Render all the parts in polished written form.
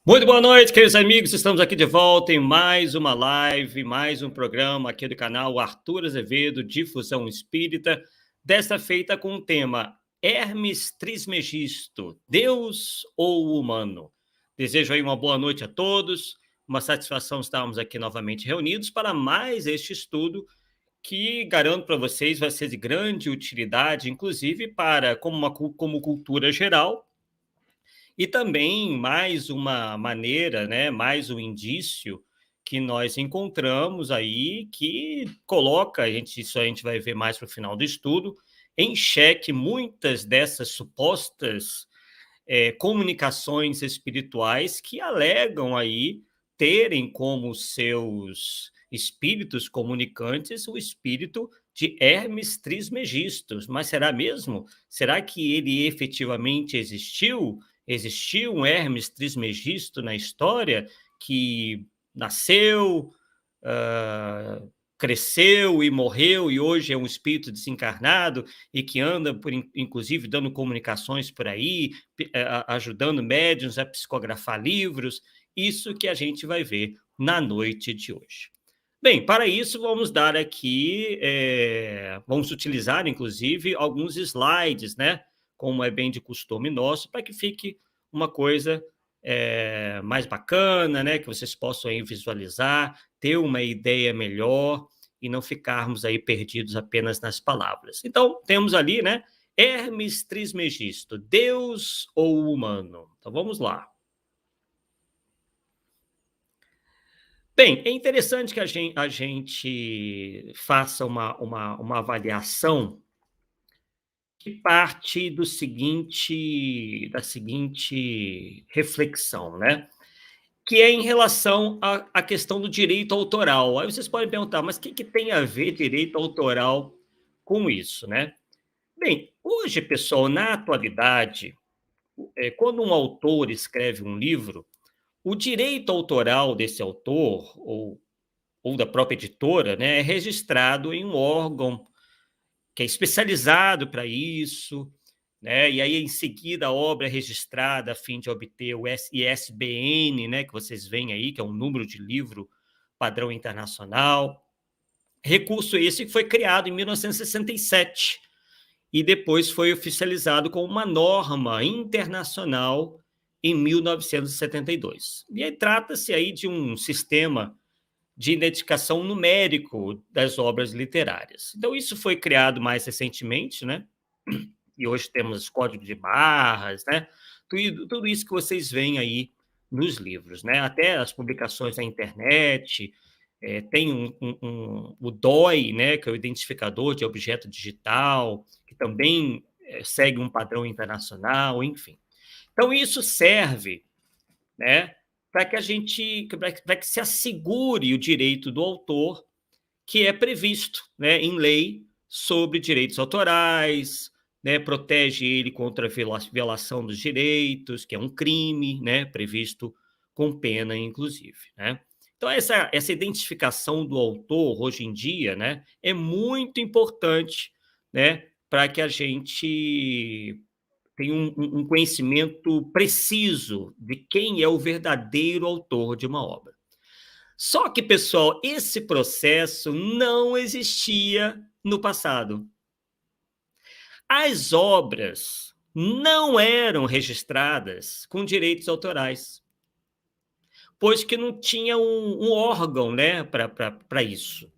Muito boa noite, queridos amigos. Estamos aqui de volta em mais uma live, mais um programa aqui do canal Arthur Azevedo, Difusão Espírita. Desta feita com o tema Hermes Trismegisto, Deus ou humano? Desejo aí uma boa noite a todos. Uma satisfação estarmos aqui novamente reunidos para mais este estudo que garanto para vocês vai ser de grande utilidade, inclusive para como cultura geral. E também mais uma maneira, né, mais um indício que nós encontramos aí que coloca, isso a gente vai ver mais para o final do estudo, em xeque muitas dessas supostas comunicações espirituais que alegam aí terem como seus espíritos comunicantes o espírito de Hermes Trismegisto. Mas será mesmo? Será que ele efetivamente existiu? Existiu um Hermes Trismegisto na história que nasceu, cresceu e morreu e hoje é um espírito desencarnado e que anda, inclusive, dando comunicações por aí, ajudando médiuns a psicografar livros? Isso que a gente vai ver na noite de hoje. Bem, para isso vamos dar aqui, vamos utilizar, inclusive, alguns slides, né? Como é bem de costume nosso, para que fique uma coisa mais bacana, né? Que vocês possam aí visualizar, ter uma ideia melhor e não ficarmos aí perdidos apenas nas palavras. Então, temos ali, né? Hermes Trismegisto, Deus ou humano? Então, vamos lá. Bem, é interessante que a gente faça uma avaliação que parte da seguinte reflexão, né? Que é em relação à questão do direito autoral. Aí vocês podem perguntar, mas o que tem a ver direito autoral com isso, né? Bem, hoje, pessoal, na atualidade, quando um autor escreve um livro, o direito autoral desse autor, ou da própria editora, né, é registrado em um órgão que é especializado para isso, né? E aí, em seguida, a obra é registrada a fim de obter o ISBN, né, que vocês veem aí, que é um número de livro padrão internacional. Recurso esse que foi criado em 1967 e depois foi oficializado como uma norma internacional em 1972. E aí trata-se aí de um sistema de identificação numérico das obras literárias. Então, isso foi criado mais recentemente, né? E hoje temos código de barras, né? Tudo isso que vocês veem aí nos livros, né? Até as publicações na internet, tem o DOI, né? Que é o identificador de objeto digital, que também segue um padrão internacional, enfim. Então, isso serve, né, para que se assegure o direito do autor, que é previsto, né, em lei sobre direitos autorais, né, protege ele contra a violação dos direitos, que é um crime, né, previsto com pena, inclusive, né? Então, essa identificação do autor, hoje em dia, né, é muito importante, né, para que a gente tem um conhecimento preciso de quem é o verdadeiro autor de uma obra. Só que, pessoal, esse processo não existia no passado. As obras não eram registradas com direitos autorais, pois que não tinha um órgão, né, para isso.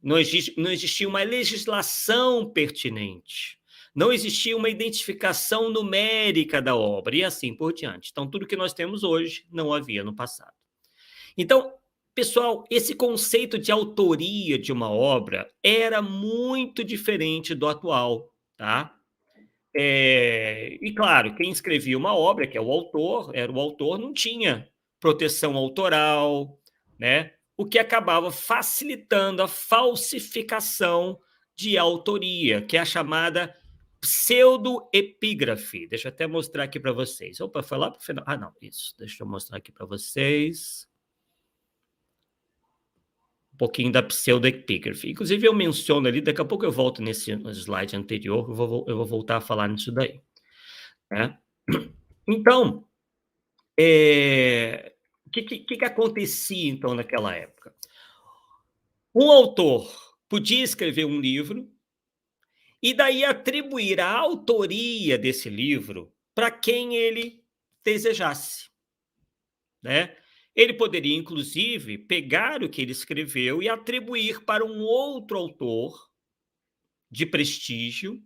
Não existia uma legislação pertinente. Não existia uma identificação numérica da obra, e assim por diante. Então, tudo que nós temos hoje não havia no passado. Então, pessoal, esse conceito de autoria de uma obra era muito diferente do atual, tá? E claro, quem escrevia uma obra, que é o autor, era o autor, não tinha proteção autoral, né? O que acabava facilitando a falsificação de autoria, que é a chamada pseudoepígrafe. Deixa eu até mostrar aqui para vocês. Opa, foi lá para o final. Ah, não, isso. Deixa eu mostrar aqui para vocês um pouquinho da pseudoepígrafe. Inclusive, eu menciono ali, daqui a pouco eu volto nesse slide anterior, eu vou voltar a falar nisso daí. Né? Então, O que acontecia, então, naquela época? Um autor podia escrever um livro e daí atribuir a autoria desse livro para quem ele desejasse, né. Ele poderia, inclusive, pegar o que ele escreveu e atribuir para um outro autor de prestígio,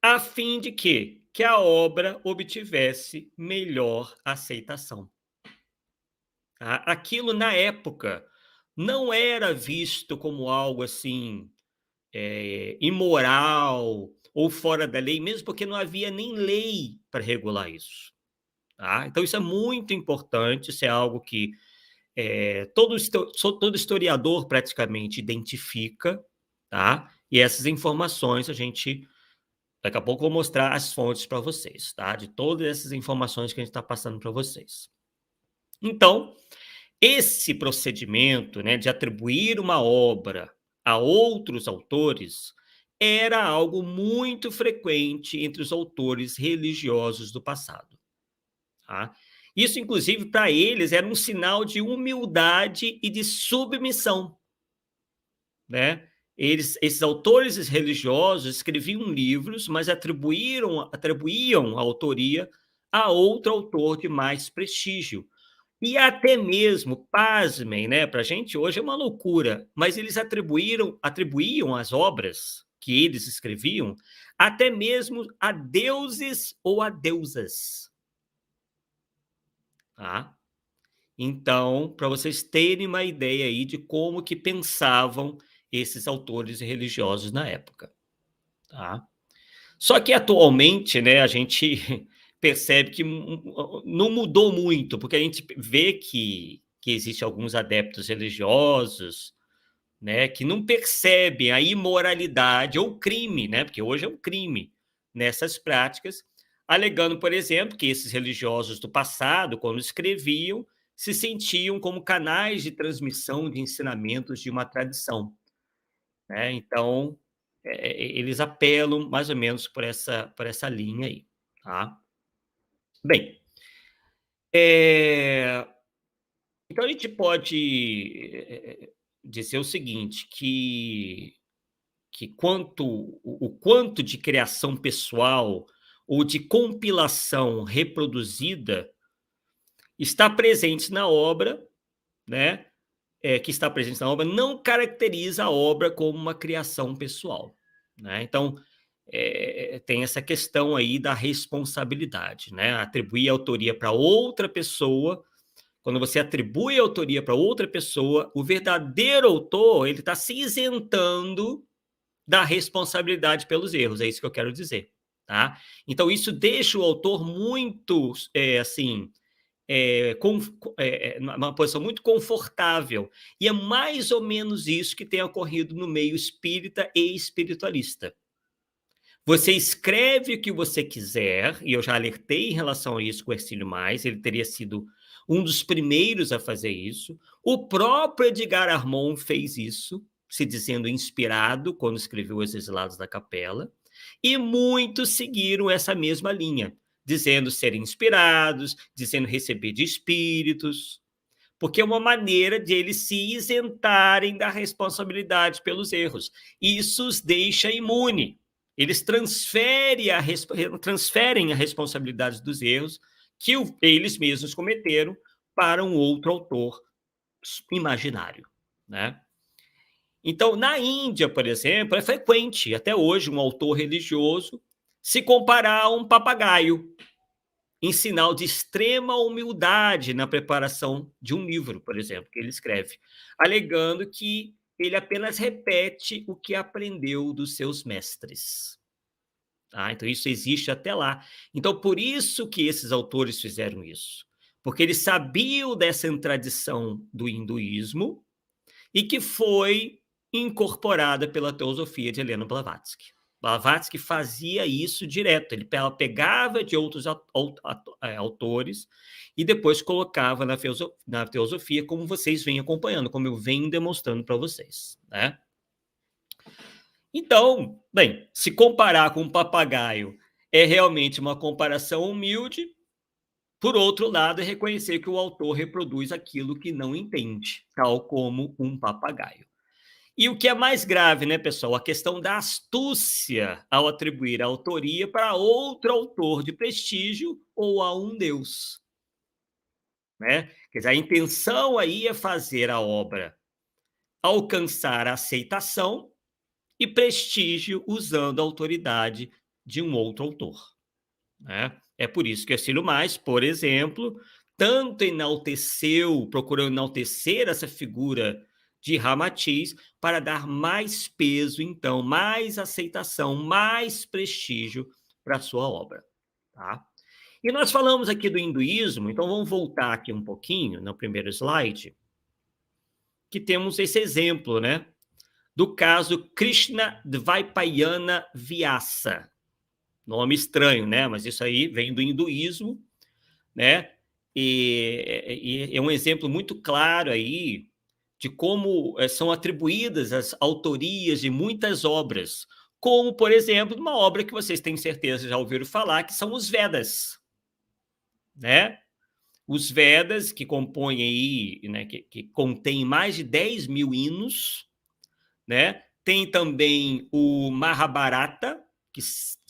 a fim de quê? Que a obra obtivesse melhor aceitação, tá. Aquilo, na época, não era visto como algo, assim, imoral ou fora da lei, mesmo porque não havia nem lei para regular isso, tá. Então isso é muito importante, isso é algo que, todo historiador praticamente identifica, tá. E essas informações a gente daqui a pouco eu vou mostrar as fontes para vocês, tá, de todas essas informações que a gente está passando para vocês. Então, esse procedimento, né, de atribuir uma obra a outros autores era algo muito frequente entre os autores religiosos do passado, tá? Isso, inclusive, para eles era um sinal de humildade e de submissão, né? Esses autores religiosos escreviam livros, mas atribuíam a autoria a outro autor de mais prestígio. E até mesmo, pasmem, né, para a gente hoje é uma loucura, mas eles atribuíam as obras que eles escreviam até mesmo a deuses ou a deusas, tá. Então, para vocês terem uma ideia aí de como que pensavam esses autores religiosos na época, tá. Só que atualmente, né, a gente percebe que não mudou muito, porque a gente vê que existe alguns adeptos religiosos, né, que não percebem a imoralidade ou crime, né, porque hoje é um crime, nessas práticas, alegando, por exemplo, que esses religiosos do passado, quando escreviam, se sentiam como canais de transmissão de ensinamentos de uma tradição, né. Então, eles apelam mais ou menos por essa linha aí, tá. Bem, eh, então a gente pode, dizer o seguinte, que o quanto de criação pessoal ou de compilação reproduzida está presente na obra, né, que está presente na obra, não caracteriza a obra como uma criação pessoal, né. Então, tem essa questão aí da responsabilidade, né, atribuir a autoria para outra pessoa. Quando você atribui a autoria para outra pessoa, o verdadeiro autor, ele está se isentando da responsabilidade pelos erros, é isso que eu quero dizer, tá. Então isso deixa o autor muito, assim, numa posição muito confortável, e é mais ou menos isso que tem ocorrido no meio espírita e espiritualista. Você escreve o que você quiser, e eu já alertei em relação a isso com o Hercílio Mais, ele teria sido um dos primeiros a fazer isso. O próprio Edgar Armond fez isso, se dizendo inspirado quando escreveu Os Exilados da Capela, e muitos seguiram essa mesma linha, dizendo serem inspirados, dizendo receber de espíritos, porque é uma maneira de eles se isentarem da responsabilidade pelos erros. Isso os deixa imune. Eles transferem a responsabilidade dos erros que eles mesmos cometeram para um outro autor imaginário, né? Então, na Índia, por exemplo, é frequente, até hoje, um autor religioso se comparar a um papagaio, em sinal de extrema humildade na preparação de um livro, por exemplo, que ele escreve, alegando que ele apenas repete o que aprendeu dos seus mestres. Tá? Então, isso existe até lá. Então, por isso que esses autores fizeram isso. Porque eles sabiam dessa tradição do hinduísmo e que foi incorporada pela teosofia de Helena Blavatsky. Blavatsky fazia isso direto, ela pegava de outros autores e depois colocava na teosofia, como vocês vêm acompanhando, como eu venho demonstrando para vocês, né? Então, bem, se comparar com um papagaio é realmente uma comparação humilde, Por outro lado, é reconhecer que o autor reproduz aquilo que não entende, tal como um papagaio. E o que é mais grave, né, pessoal? A questão da astúcia ao atribuir a autoria para outro autor de prestígio ou a um deus, né? Quer dizer, a intenção aí é fazer a obra alcançar aceitação e prestígio usando a autoridade de um outro autor, né? É por isso que Ercílio Mais, por exemplo, tanto enalteceu, procurou enaltecer essa figura de Ramatiz para dar mais peso, então, mais aceitação, mais prestígio para a sua obra, tá? E nós falamos aqui do hinduísmo, então vamos voltar aqui um pouquinho no primeiro slide, que temos esse exemplo, né? Do caso Krishna Dvaipayana Vyasa. Nome estranho, né? Mas isso aí vem do hinduísmo, né? E é um exemplo muito claro aí de como são atribuídas as autorias de muitas obras, como, por exemplo, uma obra que vocês têm certeza já ouviram falar, que são os Vedas, né? Os Vedas, que compõem aí, né, que contém mais de 10 mil hinos, né? Tem também o Mahabharata,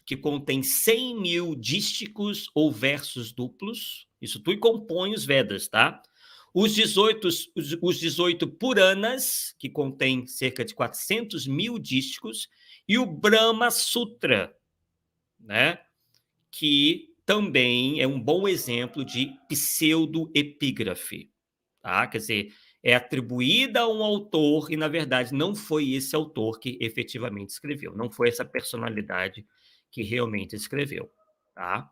que contém 100 mil dísticos ou versos duplos. Isso tudo compõe os Vedas, tá? Os 18 Puranas, que contém cerca de 400 mil dísticos, e o Brahma Sutra, né? Que também é um bom exemplo de pseudoepígrafe, tá? Quer dizer, é atribuída a um autor e, na verdade, não foi esse autor que efetivamente escreveu, não foi essa personalidade que realmente escreveu, tá?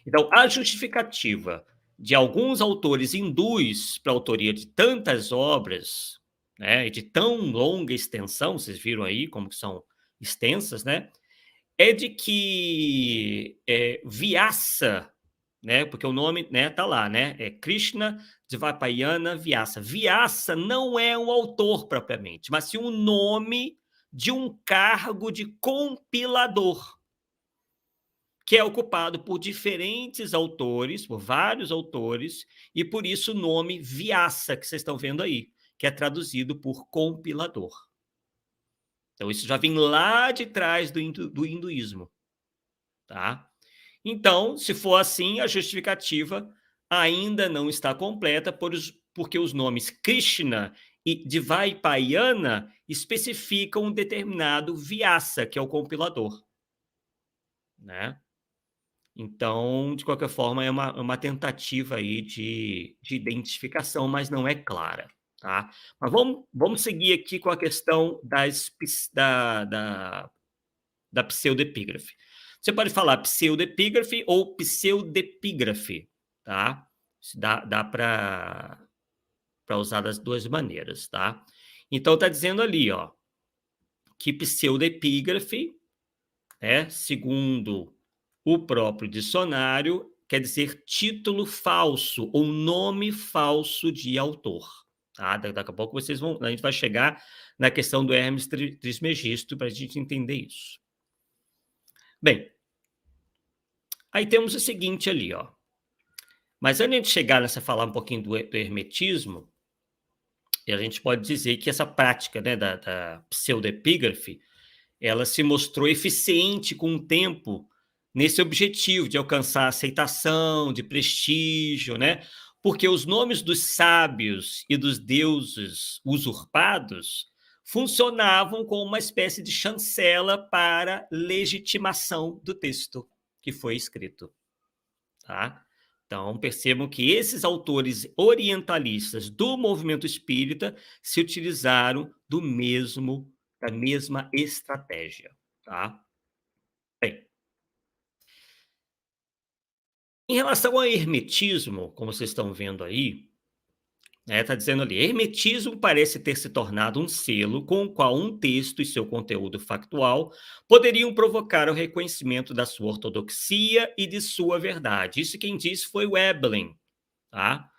Então, a justificativa de alguns autores hindus para a autoria de tantas obras, né, e de tão longa extensão, vocês viram aí como que são extensas, né, é de que Vyasa, né, porque o nome, né, tá lá, né, é Krishna Dvaipayana Vyasa. Vyasa não é um autor propriamente, mas sim um nome de um cargo de compilador, que é ocupado por diferentes autores, por vários autores, e por isso o nome Vyasa, que vocês estão vendo aí, que é traduzido por compilador. Então, isso já vem lá de trás do hinduísmo, tá? Então, se for assim, a justificativa ainda não está completa, porque os nomes Krishna e Dvaipayana especificam um determinado Vyasa, que é o compilador, né? Então, de qualquer forma, é uma tentativa aí de identificação, mas não é clara, tá? Mas vamos seguir aqui com a questão da pseudepígrafe. Você pode falar pseudepígrafe ou pseudepígrafe, tá? Dá para usar das duas maneiras, tá? Então, está dizendo ali, ó, que pseudepígrafe, segundo o próprio dicionário, quer dizer título falso ou nome falso de autor. Tá? Daqui a pouco a gente vai chegar na questão do Hermes Trismegisto para a gente entender isso. Bem, aí temos o seguinte ali, ó. Mas antes de chegar nessa falar um pouquinho do hermetismo, a gente pode dizer que essa prática, né, da pseudepígrafe, ela se mostrou eficiente com o tempo nesse objetivo de alcançar aceitação, de prestígio, né? Porque os nomes dos sábios e dos deuses usurpados funcionavam como uma espécie de chancela para legitimação do texto que foi escrito, tá? Então, percebam que esses autores orientalistas do movimento espírita se utilizaram da mesma estratégia, tá? Bem, em relação ao hermetismo, como vocês estão vendo aí, está dizendo ali, hermetismo parece ter se tornado um selo com o qual um texto e seu conteúdo factual poderiam provocar o reconhecimento da sua ortodoxia e de sua verdade. Isso quem disse foi Veblen, tá?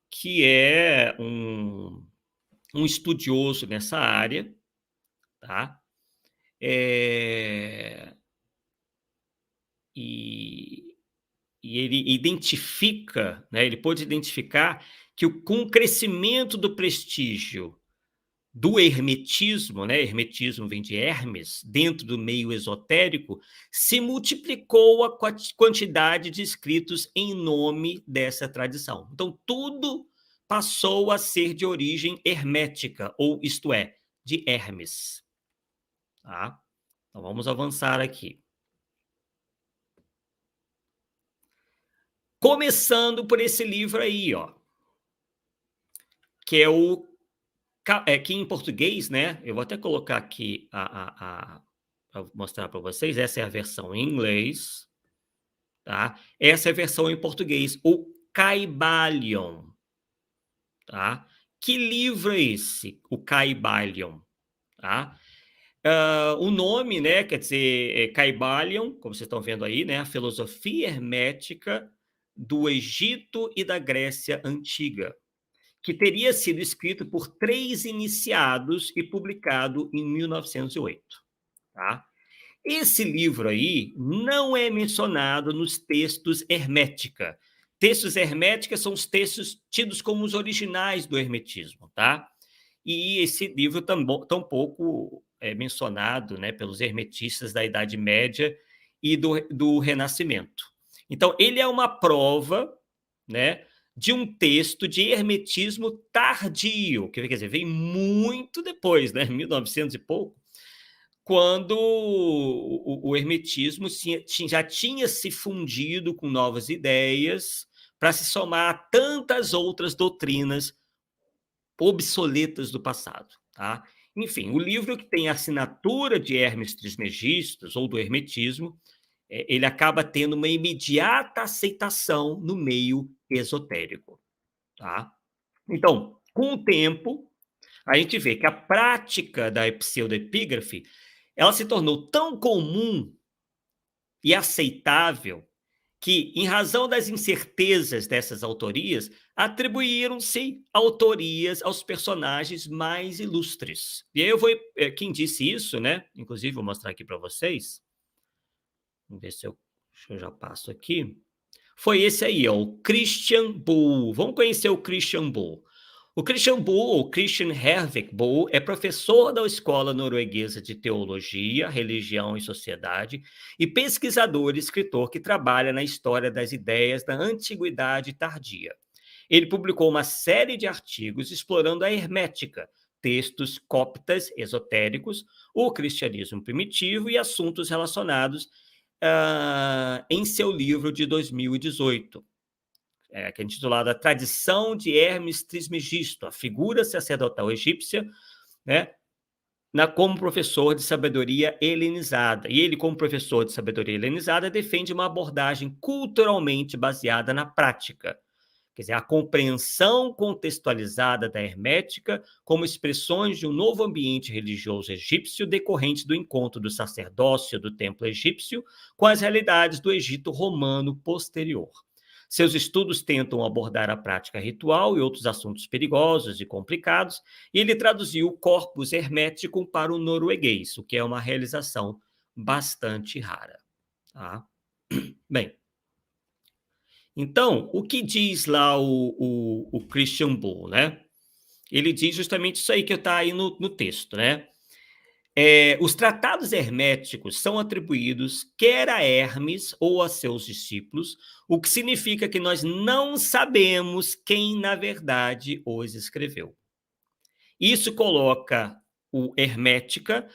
Que é um estudioso nessa área, tá? É, e, e ele identifica, né, ele pôde identificar que com o crescimento do prestígio do hermetismo, né, hermetismo vem de Hermes, dentro do meio esotérico, se multiplicou a quantidade de escritos em nome dessa tradição. Então, tudo passou a ser de origem hermética, ou isto é, de Hermes. Tá? Então, vamos avançar aqui. Começando por esse livro aí, ó, que é o que em português, né? Eu vou até colocar aqui para mostrar para vocês. Essa é a versão em inglês, tá? Essa é a versão em português, o Kybalion, tá? Que livro é esse, o Kybalion, tá? O nome, né? Quer dizer, Kybalion, como vocês estão vendo aí, né? A filosofia hermética do Egito e da Grécia Antiga, que teria sido escrito por 3 iniciados e publicado em 1908. Tá? Esse livro aí não é mencionado nos textos hermética. Textos hermética são os textos tidos como os originais do hermetismo, tá? E esse livro tampouco é mencionado, né, pelos hermetistas da Idade Média e do Renascimento. Então, ele é uma prova, né, de um texto de hermetismo tardio, que quer dizer, vem muito depois, né, 1900 e pouco, quando o hermetismo já tinha se fundido com novas ideias para se somar a tantas outras doutrinas obsoletas do passado. Tá? Enfim, o livro que tem a assinatura de Hermes Trismegisto, ou do hermetismo, ele acaba tendo uma imediata aceitação no meio esotérico. Tá? Então, com o tempo, a gente vê que a prática da pseudoepígrafe ela se tornou tão comum e aceitável que, em razão das incertezas dessas autorias, atribuíram-se autorias aos personagens mais ilustres. E aí eu vou... Quem disse isso, né? Inclusive, vou mostrar aqui para vocês. Vamos ver se eu já passo aqui. Foi esse aí, ó, o Christian Bull. Vamos conhecer o Christian Bull. O Christian Bull, ou Christian Hervik Bull, é professor da Escola Norueguesa de Teologia, Religião e Sociedade e pesquisador e escritor que trabalha na história das ideias da Antiguidade Tardia. Ele publicou uma série de artigos explorando a hermética, textos coptas esotéricos, o cristianismo primitivo e assuntos relacionados em seu livro de 2018. Que é intitulado A Tradição de Hermes Trismegisto, a figura sacerdotal egípcia, né, como professor de sabedoria helenizada. E ele, como professor de sabedoria helenizada, defende uma abordagem culturalmente baseada na prática. Quer dizer, a compreensão contextualizada da hermética como expressões de um novo ambiente religioso egípcio decorrente do encontro do sacerdócio do templo egípcio com as realidades do Egito romano posterior. Seus estudos tentam abordar a prática ritual e outros assuntos perigosos e complicados, e ele traduziu o corpus hermético para o norueguês, o que é uma realização bastante rara. Tá? Bem, então, o que diz lá o Christian Bull, né? Ele diz justamente isso aí que está aí no texto, né? Os tratados herméticos são atribuídos quer a Hermes ou a seus discípulos, o que significa que nós não sabemos quem, na verdade, os escreveu. Isso coloca o Hermética,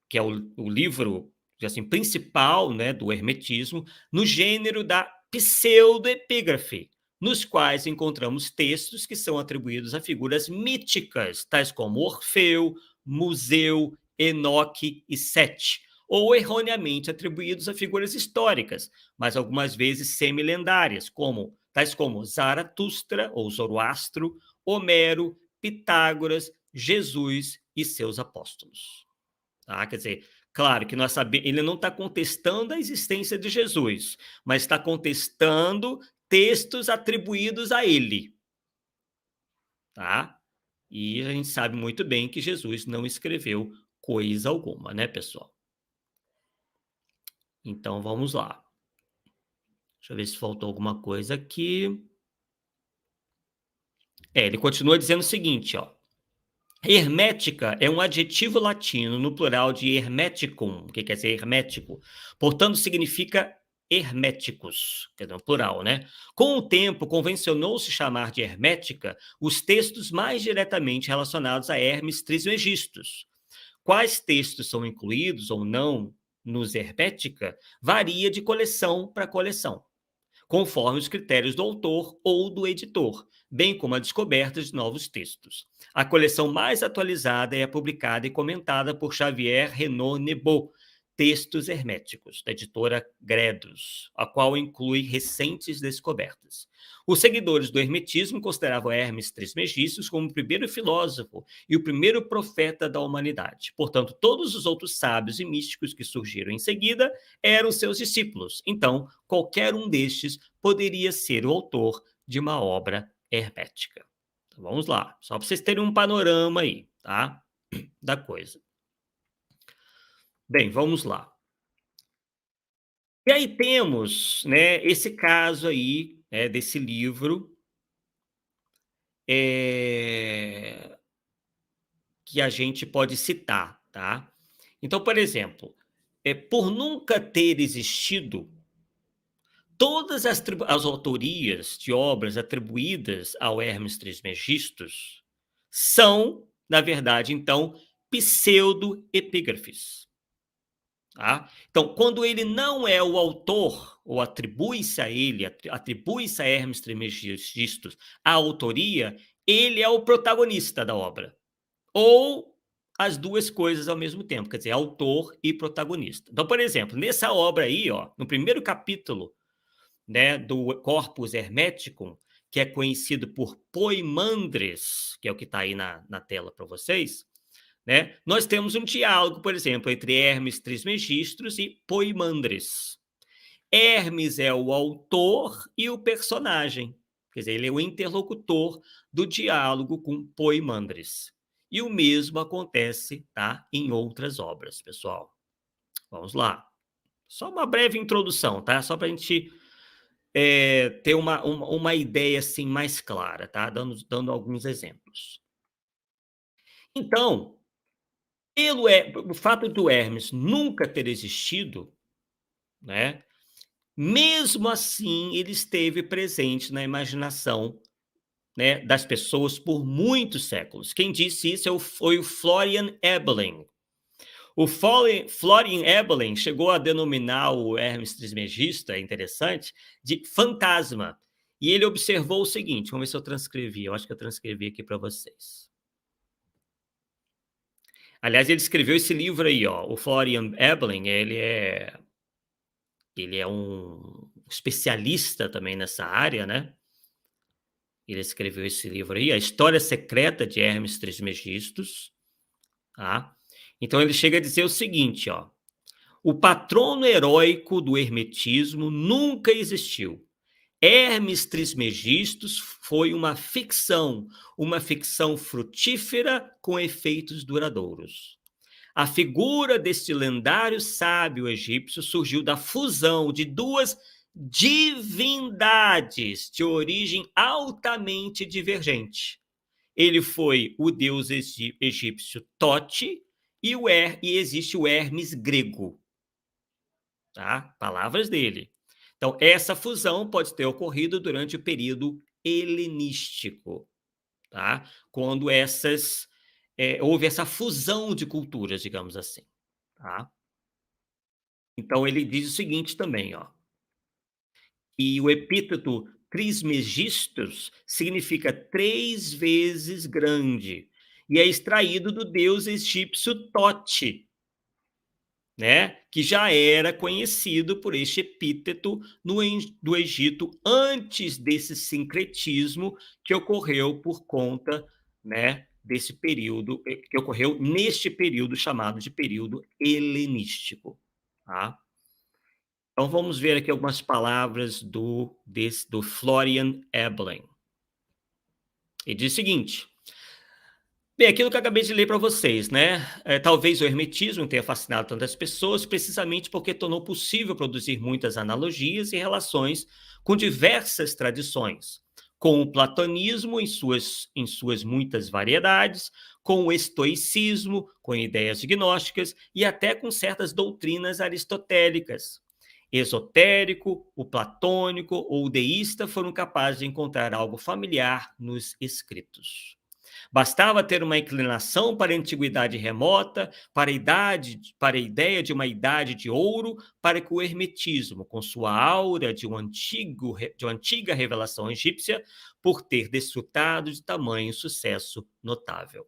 que é o livro assim, principal, né, do hermetismo, no gênero da pseudoepígrafe, nos quais encontramos textos que são atribuídos a figuras míticas, tais como Orfeu, Museu, Enoque e Sete, ou erroneamente atribuídos a figuras históricas, mas algumas vezes semi-lendárias, tais como Zaratustra ou Zoroastro, Homero, Pitágoras, Jesus e seus apóstolos. Tá? Quer dizer, claro que nós sabemos, ele não está contestando a existência de Jesus, mas está contestando textos atribuídos a ele. Tá? E a gente sabe muito bem que Jesus não escreveu coisa alguma, né, pessoal? Então, vamos lá. Deixa eu ver se faltou alguma coisa aqui. Ele continua dizendo o seguinte, ó. Hermética é um adjetivo latino no plural de hermeticum, que quer dizer hermético. Portanto, significa herméticos, quer dizer, no plural, né? Com o tempo, convencionou-se chamar de hermética os textos mais diretamente relacionados a Hermes Trismegistus. Quais textos são incluídos ou não nos hermética varia de coleção para coleção, conforme os critérios do autor ou do editor, bem como a descoberta de novos textos. A coleção mais atualizada é publicada e comentada por Xavier Renaud Nebo, Textos Herméticos, da editora Gredus, a qual inclui recentes descobertas. Os seguidores do hermetismo consideravam Hermes Trismegistus como o primeiro filósofo e o primeiro profeta da humanidade. Portanto, todos os outros sábios e místicos que surgiram em seguida eram seus discípulos. Então, qualquer um destes poderia ser o autor de uma obra hermética. Então, vamos lá, só para vocês terem um panorama aí, tá? Da coisa. Bem, vamos lá. E aí temos, né, esse caso aí, né, desse livro, que a gente pode citar, tá? Então, por exemplo, por nunca ter existido, todas as autorias de obras atribuídas ao Hermes Trismegistus são, na verdade, então, pseudo-epígrafes. Tá? Então, quando ele não é o autor, ou atribui-se a ele, atribui-se a Hermes Trismegistus a autoria, ele é o protagonista da obra. Ou as duas coisas ao mesmo tempo, quer dizer, autor e protagonista. Então, por exemplo, nessa obra aí, ó, no primeiro capítulo, né, do Corpus Hermeticum, que é conhecido por Poimandres, que é o que está aí na tela para vocês, né, nós temos um diálogo, por exemplo, entre Hermes Trismegistus e Poimandres. Hermes é o autor e o personagem, quer dizer, ele é o interlocutor do diálogo com Poimandres. E o mesmo acontece, tá, em outras obras, pessoal. Vamos lá. Só uma breve introdução, tá? Só para a gente ter uma ideia assim mais clara, tá? Dando alguns exemplos. Então, o fato do Hermes nunca ter existido, né? Mesmo assim, ele esteve presente na imaginação, né, das pessoas por muitos séculos. Quem disse isso foi o Florian Ebeling. O Florian Ebeling chegou a denominar o Hermes Trismegisto, é interessante, de fantasma. E ele observou o seguinte, vamos ver se eu transcrevi, eu acho que eu transcrevi aqui para vocês. Aliás, ele escreveu esse livro aí, ó, o Florian Ebeling, ele é um especialista também nessa área, né? Ele escreveu esse livro aí, A História Secreta de Hermes Trismegistus, tá? Então ele chega a dizer o seguinte, ó, o patrono heróico do hermetismo nunca existiu. Hermes Trismegistus foi uma ficção frutífera com efeitos duradouros. A figura deste lendário sábio egípcio surgiu da fusão de duas divindades de origem altamente divergente. Ele foi o deus egípcio Tote e existe o Hermes grego. Tá? Palavras dele. Então, essa fusão pode ter ocorrido durante o período helenístico, tá? Quando houve essa fusão de culturas, digamos assim. Tá? Então, ele diz o seguinte também, ó, que o epíteto Trismegistus significa 3 vezes grande e é extraído do deus egípcio Tote, né, que já era conhecido por este epíteto do Egito antes desse sincretismo que ocorreu por conta, né, desse período, que ocorreu neste período chamado de período helenístico. Tá? Então vamos ver aqui algumas palavras do Florian Ebeling. Ele diz o seguinte: Bem, aquilo que eu acabei de ler para vocês, né? Talvez o hermetismo tenha fascinado tantas pessoas, precisamente porque tornou possível produzir muitas analogias e relações com diversas tradições, com o platonismo em suas muitas variedades, com o estoicismo, com ideias gnósticas e até com certas doutrinas aristotélicas. Esotérico, o platônico ou o deísta foram capazes de encontrar algo familiar nos escritos. Bastava ter uma inclinação para a antiguidade remota, para a ideia de uma idade de ouro, para que o hermetismo, com sua aura de uma antiga revelação egípcia, por ter desfrutado de tamanho sucesso notável.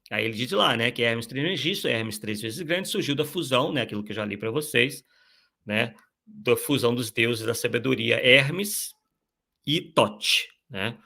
Aí ele diz lá, né, que Hermes Trismegisto, Hermes três vezes grande, surgiu da fusão, né, aquilo que eu já li para vocês, né, da fusão dos deuses da sabedoria Hermes e Tote, né,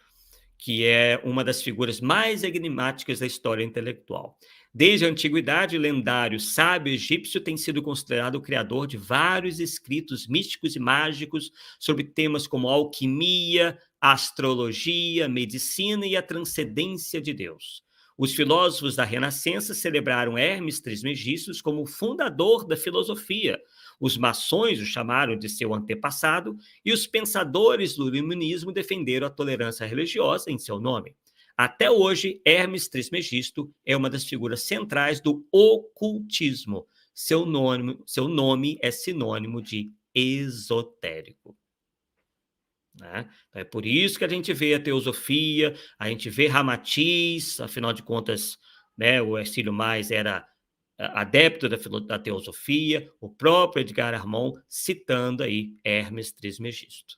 que é uma das figuras mais enigmáticas da história intelectual. Desde a antiguidade, o lendário sábio egípcio tem sido considerado o criador de vários escritos místicos e mágicos sobre temas como alquimia, astrologia, medicina e a transcendência de Deus. Os filósofos da Renascença celebraram Hermes Trismegisto como o fundador da filosofia. Os maçons o chamaram de seu antepassado e os pensadores do iluminismo defenderam a tolerância religiosa em seu nome. Até hoje, Hermes Trismegisto é uma das figuras centrais do ocultismo. Seu nome é sinônimo de esotérico. Né? Então, é por isso que a gente vê a teosofia, a gente vê Ramatiz, afinal de contas, né, o Hercílio Mais era adepto da teosofia, o próprio Edgar Armond citando aí Hermes Trismegisto.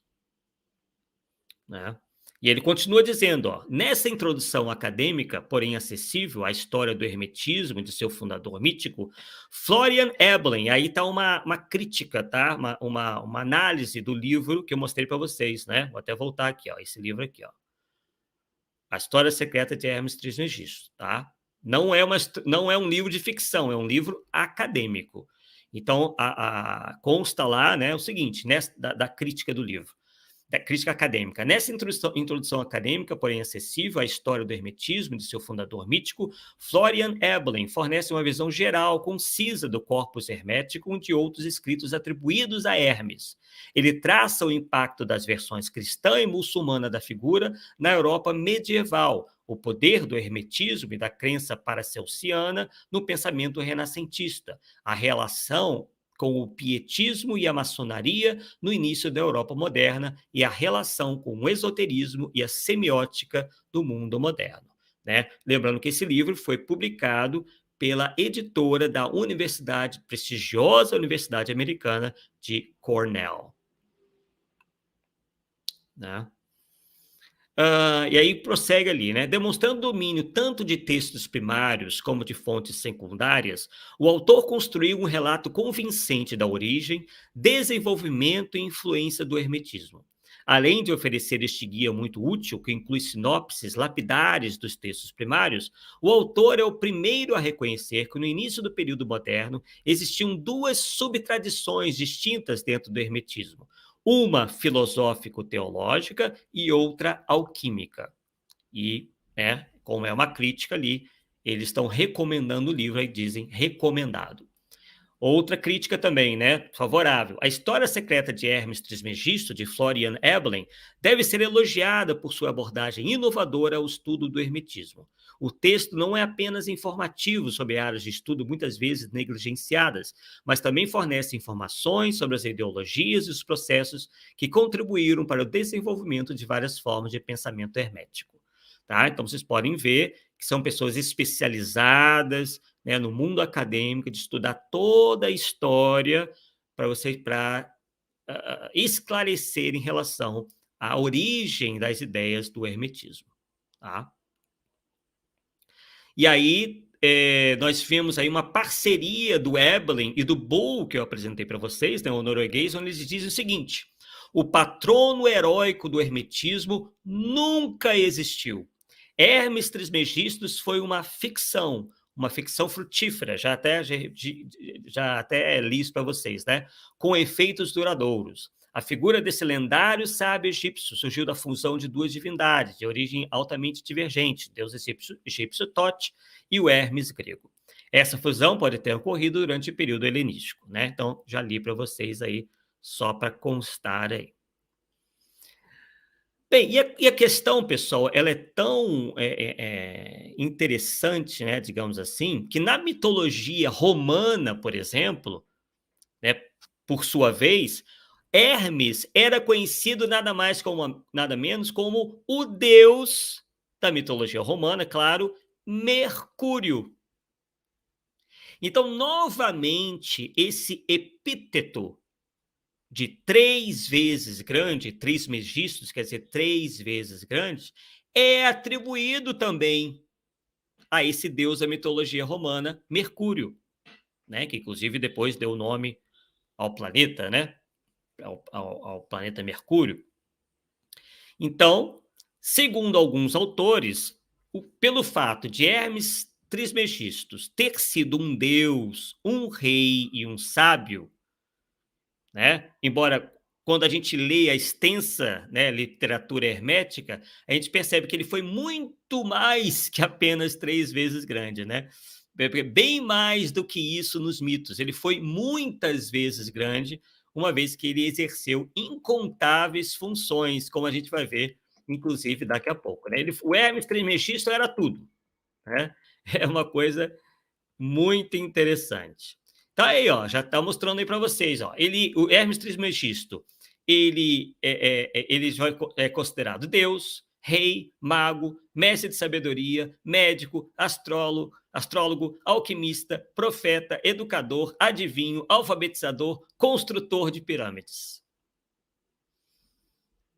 Né? E ele continua dizendo, ó, nessa introdução acadêmica, porém acessível à história do hermetismo e de seu fundador mítico, Florian Eblin, aí está uma crítica, tá? Uma análise do livro que eu mostrei para vocês, né? Vou até voltar aqui, ó, esse livro aqui, ó. A História Secreta de Hermes Trismegisto, tá? Não é um livro de ficção, é um livro acadêmico. Então, consta lá, né, o seguinte, da crítica do livro, da crítica acadêmica. Nessa introdução acadêmica, porém acessível à história do hermetismo e de seu fundador mítico, Florian Eblin fornece uma visão geral, concisa do corpus hermético e de outros escritos atribuídos a Hermes. Ele traça o impacto das versões cristã e muçulmana da figura na Europa medieval, o poder do hermetismo e da crença paracelsiana no pensamento renascentista, a relação com o pietismo e a maçonaria no início da Europa moderna e a relação com o esoterismo e a semiótica do mundo moderno. Né? Lembrando que esse livro foi publicado pela editora da prestigiosa Universidade Americana de Cornell. Né? E aí prossegue ali, né? Demonstrando domínio tanto de textos primários como de fontes secundárias, o autor construiu um relato convincente da origem, desenvolvimento e influência do hermetismo. Além de oferecer este guia muito útil, que inclui sinopses lapidares dos textos primários, o autor é o primeiro a reconhecer que no início do período moderno existiam duas subtradições distintas dentro do hermetismo: uma filosófico-teológica e outra alquímica. E, né, como é uma crítica ali, eles estão recomendando o livro, aí dizem recomendado. Outra crítica também, né, favorável. A História Secreta de Hermes Trismegisto, de Florian Eblin, deve ser elogiada por sua abordagem inovadora ao estudo do hermetismo. O texto não é apenas informativo sobre áreas de estudo muitas vezes negligenciadas, mas também fornece informações sobre as ideologias e os processos que contribuíram para o desenvolvimento de várias formas de pensamento hermético. Tá? Então, vocês podem ver que são pessoas especializadas, né, no mundo acadêmico, de estudar toda a história para esclarecer em relação à origem das ideias do hermetismo. Tá? E aí, nós vimos aí uma parceria do Eblin e do Bull, que eu apresentei para vocês, né, o norueguês, onde eles dizem o seguinte: o patrono heróico do hermetismo nunca existiu. Hermes Trismegistus foi uma ficção frutífera, já até li isso para vocês, né? Com efeitos duradouros. A figura desse lendário sábio egípcio surgiu da fusão de duas divindades, de origem altamente divergente, Deus egípcio Tote e o Hermes grego. Essa fusão pode ter ocorrido durante o período helenístico, né? Então, já li para vocês aí, só para constar aí. Bem, e a questão, pessoal, ela é tão interessante, né, digamos assim, que na mitologia romana, por exemplo, né, por sua vez, Hermes era conhecido nada mais como nada menos como o deus da mitologia romana, claro, Mercúrio. Então, novamente, esse epíteto de 3 vezes grande, trismegistus, quer dizer, 3 vezes grande, é atribuído também a esse deus da mitologia romana, Mercúrio, né, que inclusive depois deu nome ao planeta, né, ao planeta Mercúrio. Então, segundo alguns autores, pelo fato de Hermes Trismegistus ter sido um deus, um rei e um sábio, né? Embora quando a gente lê a extensa, né, literatura hermética, a gente percebe que ele foi muito mais que apenas 3 vezes grande, né? Bem mais do que isso nos mitos. Ele foi muitas vezes grande, uma vez que ele exerceu incontáveis funções, como a gente vai ver, inclusive, daqui a pouco, né? O Hermes Trismegisto era tudo, né? É uma coisa muito interessante. Tá aí, ó, já está mostrando aí para vocês, ó. O Hermes Trismegisto, ele é considerado Deus, rei, mago, mestre de sabedoria, médico, astrólogo, alquimista, profeta, educador, adivinho, alfabetizador, construtor de pirâmides.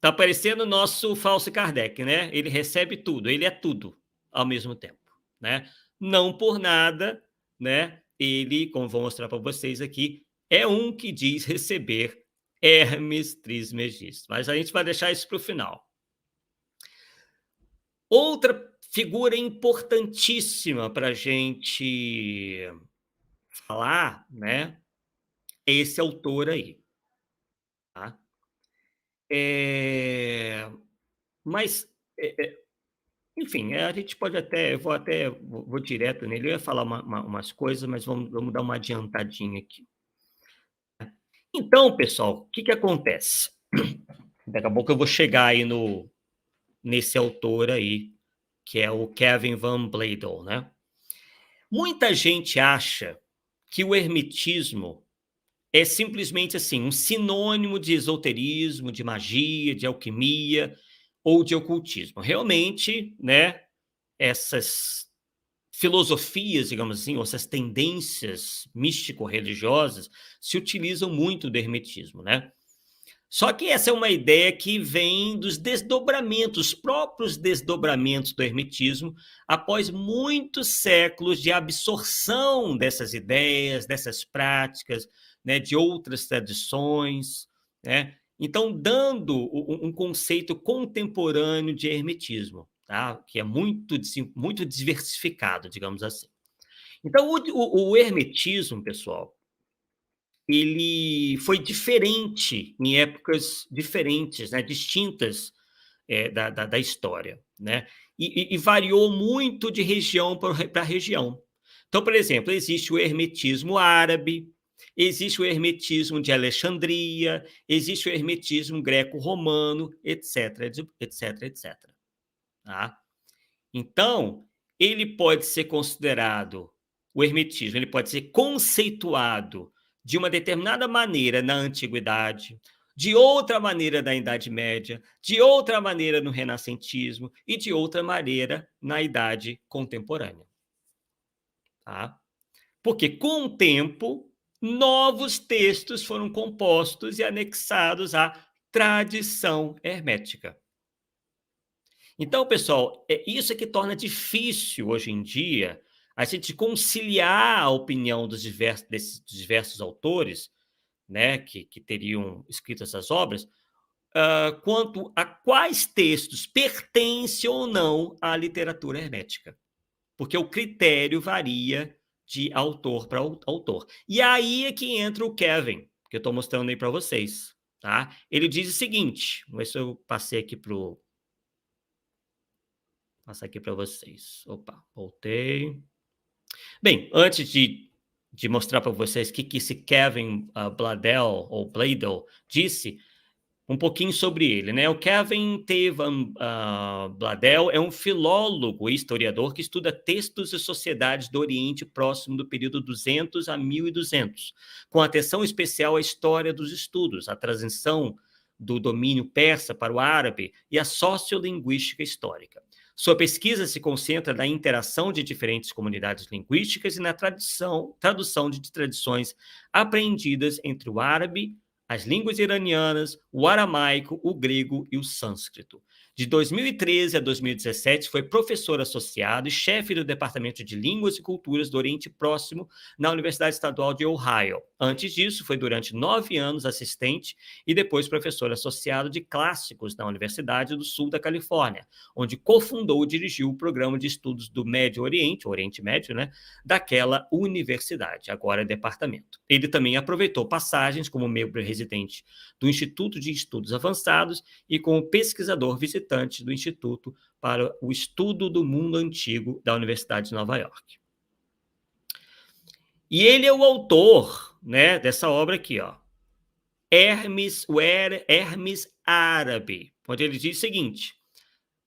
Tá parecendo o nosso falso Kardec, né? Ele recebe tudo, ele é tudo ao mesmo tempo, né? Não por nada, né? Ele, como vou mostrar para vocês aqui, é um que diz receber Hermes Trismegisto. Mas a gente vai deixar isso para o final. Outra figura importantíssima para a gente falar, né? É esse autor aí, tá? Mas, enfim, a gente pode até, vou direto nele, eu ia falar umas coisas, mas vamos dar uma adiantadinha aqui. Então, pessoal, o que que acontece? Daqui a pouco eu vou chegar aí nesse autor aí, que é o Kevin Van Bladel, né? Muita gente acha que o hermetismo é simplesmente assim, um sinônimo de esoterismo, de magia, de alquimia ou de ocultismo. Realmente, né, essas filosofias, digamos assim, ou essas tendências místico-religiosas se utilizam muito do hermetismo, né? Só que essa é uma ideia que vem dos desdobramentos, próprios desdobramentos do hermetismo, após muitos séculos de absorção dessas ideias, dessas práticas, né, de outras tradições, né? Então, dando um conceito contemporâneo de hermetismo, tá? Que é muito diversificado, digamos assim. Então, o hermetismo, pessoal, ele foi diferente em épocas diferentes, né, distintas da história, né? E variou muito de região para região. Então, por exemplo, existe o hermetismo árabe, existe o hermetismo de Alexandria, existe o hermetismo greco-romano, etc, etc, etc. Tá? Então, ele pode ser considerado, o hermetismo, ele pode ser conceituado de uma determinada maneira na antiguidade, de outra maneira na Idade Média, de outra maneira no renascentismo e de outra maneira na Idade Contemporânea. Tá? Porque, com o tempo, novos textos foram compostos e anexados à tradição hermética. Então, pessoal, isso é que torna difícil hoje em dia a gente conciliar a opinião desses diversos autores, né, que teriam escrito essas obras, quanto a quais textos pertencem ou não à literatura hermética, porque o critério varia de autor para autor. E aí é que entra o Kevin, que eu estou mostrando aí para vocês. tá? Ele diz o seguinte, vamos ver se eu passei aqui para passar aqui para vocês. Opa, voltei. Bem, antes de mostrar para vocês o que esse Kevin Bladel, ou Bladel, disse, um pouquinho sobre ele, né? O Kevin Tevan Bladel é um filólogo e historiador que estuda textos e sociedades do Oriente Próximo do período 200 a 1200, com atenção especial à história dos estudos, a transição do domínio persa para o árabe e a sociolinguística histórica. Sua pesquisa se concentra na interação de diferentes comunidades linguísticas e na tradução de tradições apreendidas entre o árabe, as línguas iranianas, o aramaico, o grego e o sânscrito. De 2013 a 2017, foi professor associado e chefe do Departamento de Línguas e Culturas do Oriente Próximo na Universidade Estadual de Ohio. Antes disso, foi durante 9 anos assistente e depois professor associado de clássicos na Universidade do Sul da Califórnia, onde cofundou e dirigiu o programa de estudos do Médio Oriente, Oriente Médio, né, daquela universidade, agora é departamento. Ele também aproveitou passagens como membro residente do Instituto de Estudos Avançados e como pesquisador visitante do Instituto para o Estudo do Mundo Antigo da Universidade de Nova York. E ele é o autor, né, dessa obra aqui, ó, Hermes Árabe, onde ele diz o seguinte,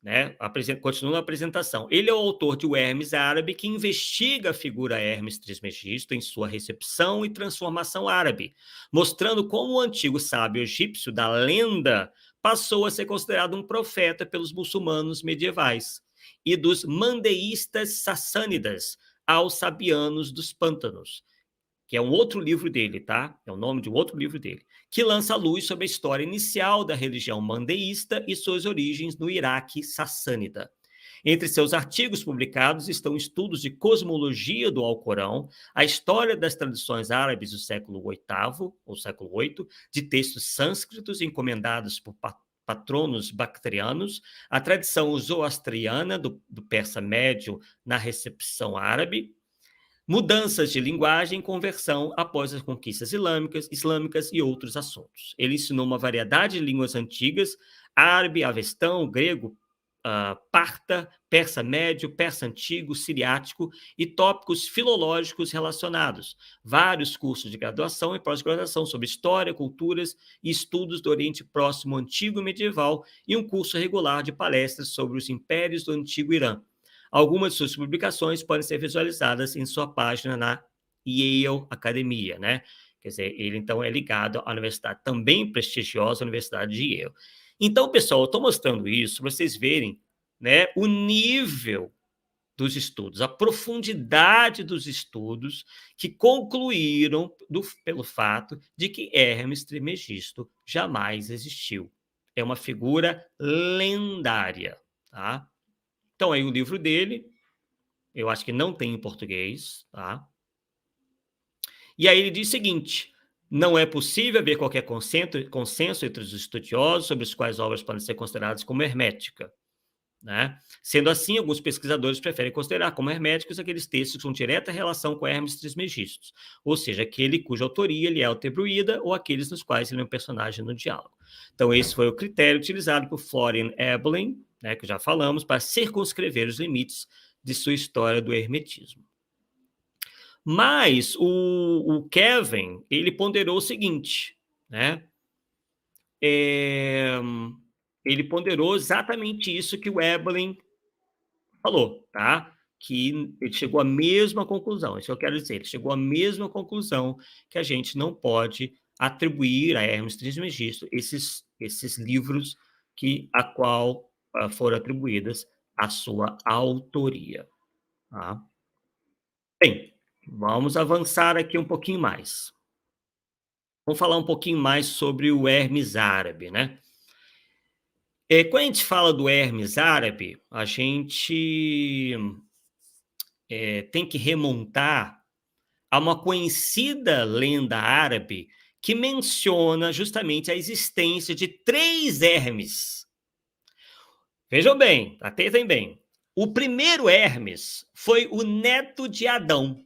né, continua a apresentação. Ele é o autor de O Hermes Árabe, que investiga a figura Hermes Trismegisto em sua recepção e transformação árabe, mostrando como o antigo sábio egípcio da lenda passou a ser considerado um profeta pelos muçulmanos medievais e dos mandeístas sassânidas aos sabianos dos pântanos, que é um outro livro dele, tá? É o nome de um outro livro dele, que lança luz sobre a história inicial da religião mandeísta e suas origens no Iraque sassânida. Entre seus artigos publicados estão estudos de cosmologia do Alcorão, a história das tradições árabes do século VIII, ou século VIII, de textos sânscritos encomendados por patronos bactrianos, a tradição zoroastriana do persa médio na recepção árabe, mudanças de linguagem e conversão após as conquistas islâmicas e outros assuntos. Ele ensinou uma variedade de línguas antigas, árabe, avestão, grego, parta, persa médio, persa antigo, siriático e tópicos filológicos relacionados. Vários cursos de graduação e pós-graduação sobre história, culturas e estudos do Oriente Próximo Antigo e Medieval e um curso regular de palestras sobre os impérios do Antigo Irã. Algumas de suas publicações podem ser visualizadas em sua página na Yale Academia, né? Quer dizer, ele então é ligado à universidade também prestigiosa, a Universidade de Yale. Então, pessoal, eu estou mostrando isso para vocês verem, né, o nível dos estudos, a profundidade dos estudos que concluíram pelo fato de que Hermes Trismegisto jamais existiu. É uma figura lendária, tá? Então, aí o livro dele, eu acho que não tem em português, tá? E aí ele diz o seguinte, não é possível haver qualquer consenso entre os estudiosos sobre as quais obras podem ser consideradas como hermética, né? Sendo assim, alguns pesquisadores preferem considerar como herméticos aqueles textos com direta relação com Hermes Trismegisto, ou seja, aquele cuja autoria lhe é atribuída ou aqueles nos quais ele é um personagem no diálogo. Então, esse foi o critério utilizado por Florian Eberlin, né, que já falamos, para circunscrever os limites de sua história do hermetismo. Mas o Kevin, ele ponderou o seguinte, né? Ele ponderou exatamente isso que o Eberlin falou, tá? Que ele chegou à mesma conclusão, isso que eu quero dizer, ele chegou à mesma conclusão que a gente não pode atribuir a Hermes Trismegisto esses livros a qual foram atribuídas a sua autoria. Tá? Bem, vamos avançar aqui um pouquinho mais. Vamos falar um pouquinho mais sobre o Hermes árabe, né? Quando a gente fala do Hermes árabe, a gente tem que remontar a uma conhecida lenda árabe que menciona justamente a existência de 3 Hermes. Vejam bem, atentem bem. O primeiro Hermes foi o neto de Adão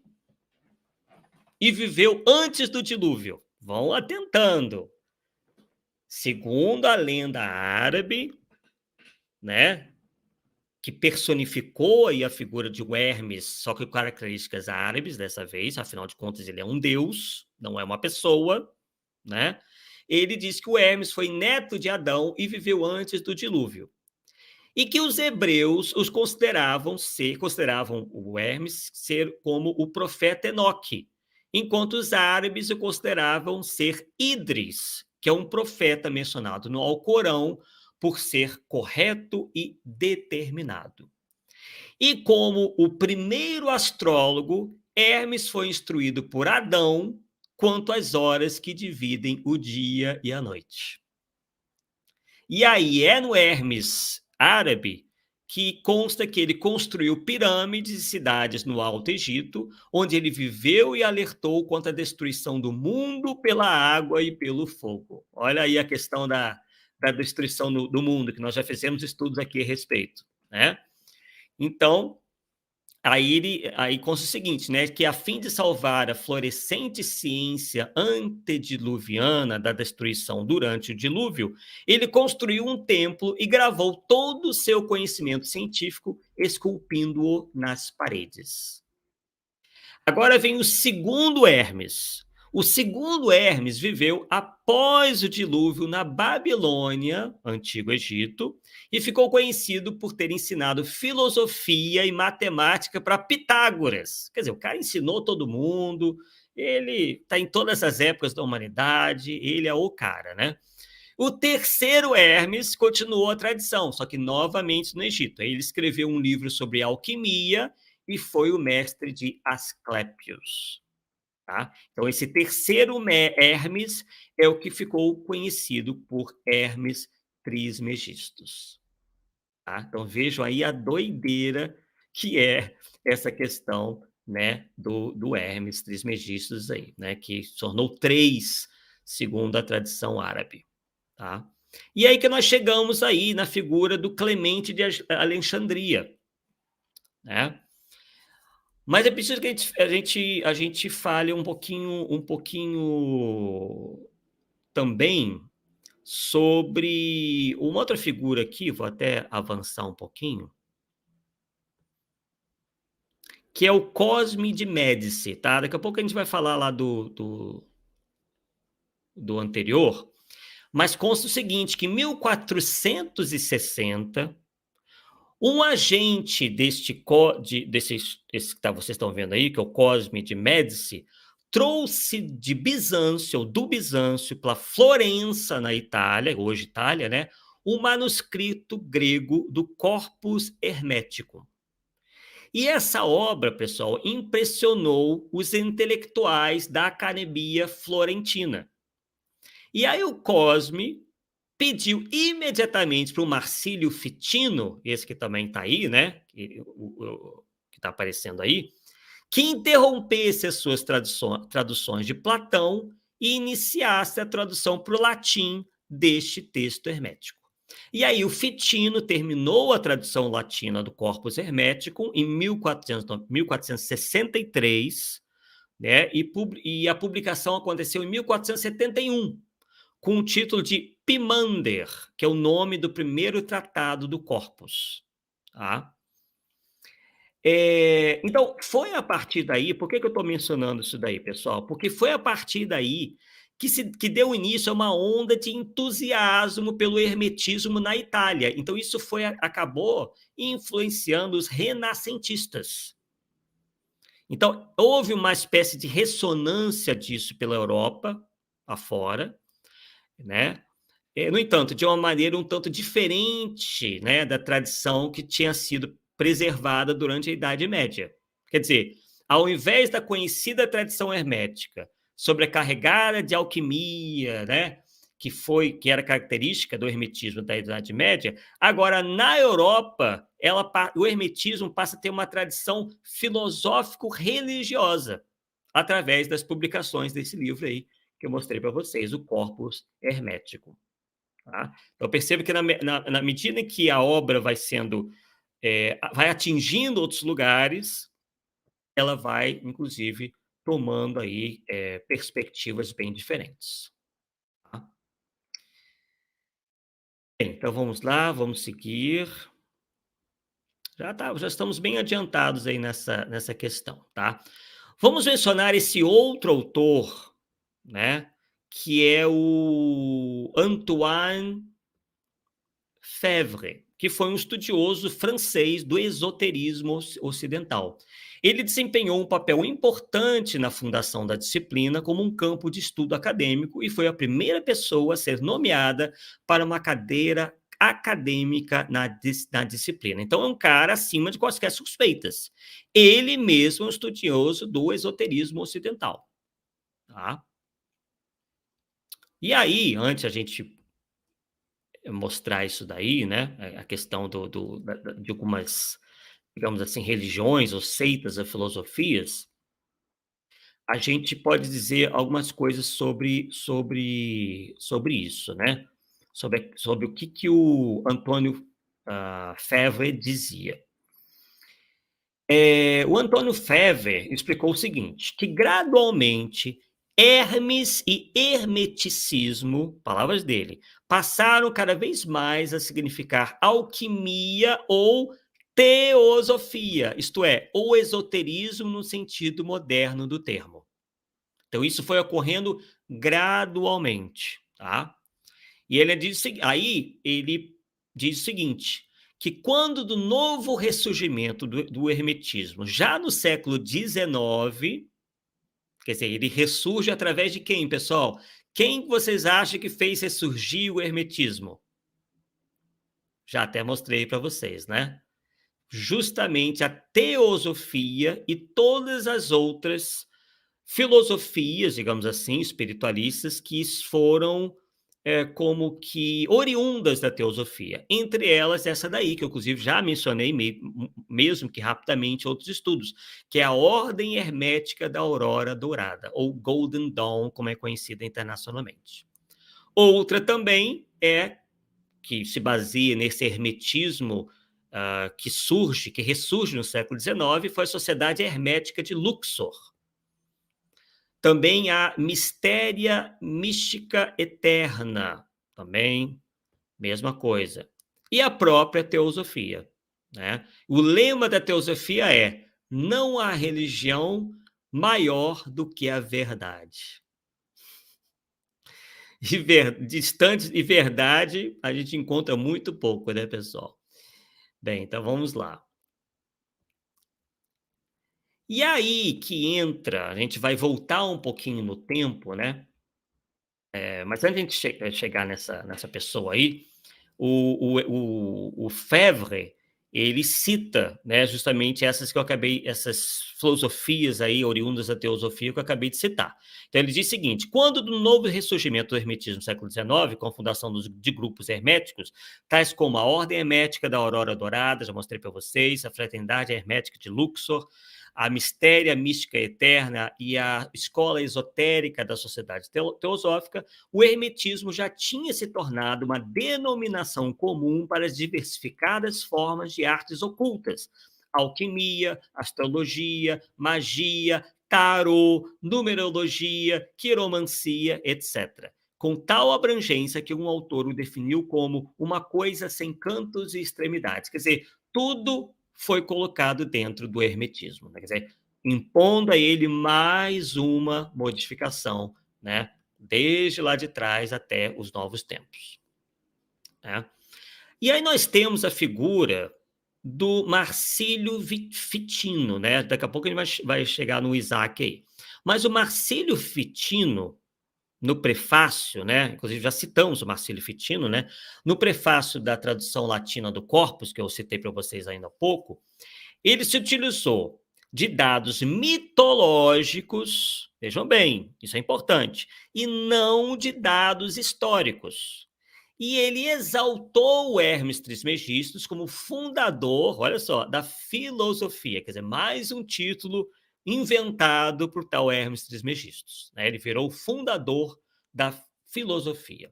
e viveu antes do dilúvio. Vão atentando. Segundo a lenda árabe, né, que personificou aí a figura de Hermes, só que com características árabes dessa vez, afinal de contas ele é um deus, não é uma pessoa, né? Ele diz que o Hermes foi neto de Adão e viveu antes do dilúvio. E que os hebreus consideravam o Hermes ser como o profeta Enoque, enquanto os árabes o consideravam ser Idris, que é um profeta mencionado no Alcorão por ser correto e determinado. E como o primeiro astrólogo, Hermes foi instruído por Adão quanto às horas que dividem o dia e a noite. E aí é no Hermes árabe que consta que ele construiu pirâmides e cidades no Alto Egito, onde ele viveu e alertou contra a destruição do mundo pela água e pelo fogo. Olha aí a questão da destruição do mundo, que nós já fizemos estudos aqui a respeito, né? Então, aí consta o seguinte, né, que a fim de salvar a florescente ciência antediluviana da destruição durante o dilúvio, ele construiu um templo e gravou todo o seu conhecimento científico, esculpindo-o nas paredes. Agora vem o segundo Hermes. O segundo Hermes viveu após o dilúvio na Babilônia, Antigo Egito, e ficou conhecido por ter ensinado filosofia e matemática para Pitágoras. Quer dizer, o cara ensinou todo mundo, ele está em todas as épocas da humanidade, ele é o cara, né? O terceiro Hermes continuou a tradição, só que novamente no Egito. Ele escreveu um livro sobre alquimia e foi o mestre de Asclépios. Tá? Então, esse terceiro Hermes é o que ficou conhecido por Hermes Trismegistus. Tá? Então, vejam aí a doideira que é essa questão, né, do Hermes Trismegistus aí, né, que se tornou três, segundo a tradição árabe. Tá? E aí que nós chegamos aí na figura do Clemente de Alexandria, né? Mas é preciso que a gente fale um pouquinho também sobre uma outra figura aqui, vou até avançar um pouquinho, que é o Cosme de Médici, tá? Daqui a pouco a gente vai falar lá do anterior, mas consta o seguinte, que em 1460 um agente desse que vocês estão vendo aí, que é o Cosme de Médici, trouxe de Bizâncio, ou do Bizâncio, para Florença, na Itália, hoje Itália, né, um manuscrito grego do Corpus Hermeticum. E essa obra, pessoal, impressionou os intelectuais da Academia Florentina. E aí o Cosme pediu imediatamente para o Marcílio Fitino, esse que também está aí, né? Que está aparecendo aí, que interrompesse as suas traduções de Platão e iniciasse a tradução para o latim deste texto hermético. E aí o Fitino terminou a tradução latina do Corpus Hermeticum em 1463, né? E a publicação aconteceu em 1471, com o título de Pimander, que é o nome do primeiro tratado do Corpus. Tá? Então, foi a partir daí, por que eu estou mencionando isso daí, pessoal? Porque foi a partir daí que deu início a uma onda de entusiasmo pelo hermetismo na Itália. Então, isso acabou influenciando os renascentistas. Então, houve uma espécie de ressonância disso pela Europa afora, né? No entanto, de uma maneira um tanto diferente, né, da tradição que tinha sido preservada durante a Idade Média. Quer dizer, ao invés da conhecida tradição hermética, sobrecarregada de alquimia, né, que era característica do hermetismo da Idade Média, agora na Europa, o hermetismo passa a ter uma tradição filosófico-religiosa, através das publicações desse livro aí que eu mostrei para vocês, o Corpus Hermético. Tá? Então, perceba que na medida em que a obra vai atingindo outros lugares, ela vai, inclusive, tomando aí perspectivas bem diferentes. Tá? Bem, então vamos lá, vamos seguir. Já estamos bem adiantados aí nessa questão, tá. Vamos mencionar esse outro autor, né, que é o Antoine Febvre, que foi um estudioso francês do esoterismo ocidental. Ele desempenhou um papel importante na fundação da disciplina como um campo de estudo acadêmico e foi a primeira pessoa a ser nomeada para uma cadeira acadêmica na disciplina. Então, é um cara acima de quaisquer suspeitas. Ele mesmo é um estudioso do esoterismo ocidental. Tá? E aí, antes a gente mostrar isso daí, né, a questão de algumas, digamos assim, religiões ou seitas ou filosofias, a gente pode dizer algumas coisas sobre isso, né, sobre o que o Antônio, Febvre dizia. O Antônio Febvre explicou o seguinte, que gradualmente Hermes e hermeticismo, palavras dele, passaram cada vez mais a significar alquimia ou teosofia, isto é, o esoterismo no sentido moderno do termo. Então, isso foi ocorrendo gradualmente, tá? E aí ele diz o seguinte, que quando do novo ressurgimento do hermetismo, já no século XIX, quer dizer, ele ressurge através de quem, pessoal? Quem vocês acham que fez ressurgir o hermetismo? Já até mostrei para vocês, né? Justamente a teosofia e todas as outras filosofias, digamos assim, espiritualistas, que foram como que oriundas da teosofia. Entre elas, essa daí, que eu inclusive já mencionei, mesmo que rapidamente, outros estudos, que é a Ordem Hermética da Aurora Dourada, ou Golden Dawn, como é conhecida internacionalmente. Outra também é, que se baseia nesse hermetismo que ressurge no século XIX, foi a Sociedade Hermética de Luxor. Também a Mistéria Mística Eterna, também mesma coisa. E a própria teosofia, né? O lema da teosofia é: não há religião maior do que a verdade. Distante de verdade, a gente encontra muito pouco, né, pessoal? Bem, então vamos lá. E aí que entra, a gente vai voltar um pouquinho no tempo, né? Mas antes de a gente chegar nessa pessoa aí, o Febvre, ele cita, né, justamente essas filosofias aí, oriundas da teosofia que eu acabei de citar. Então ele diz o seguinte, quando do novo ressurgimento do hermetismo no século XIX, com a fundação de grupos herméticos, tais como a Ordem Hermética da Aurora Dourada, já mostrei para vocês, a Fraternidade Hermética de Luxor, a Mistéria Mística Eterna e a Escola Esotérica da Sociedade Teosófica, o hermetismo já tinha se tornado uma denominação comum para as diversificadas formas de artes ocultas, alquimia, astrologia, magia, tarô, numerologia, quiromancia, etc. Com tal abrangência que um autor o definiu como uma coisa sem cantos e extremidades. Quer dizer, tudo foi colocado dentro do hermetismo, né? Quer dizer, impondo a ele mais uma modificação, né? Desde lá de trás até os novos tempos. Né? E aí nós temos a figura do Marcílio Fitino, né? Daqui a pouco a gente vai chegar no Isaac aí. Mas o Marcílio Fitino, no prefácio, né? Inclusive já citamos o Marcílio Fitino, né? No prefácio da tradução latina do Corpus, que eu citei para vocês ainda há pouco, ele se utilizou de dados mitológicos, vejam bem, isso é importante, e não de dados históricos. E ele exaltou o Hermes Trismegistus como fundador, olha só, da filosofia, quer dizer, mais um título inventado por tal Hermes Trismegistus. Né? Ele virou o fundador da filosofia.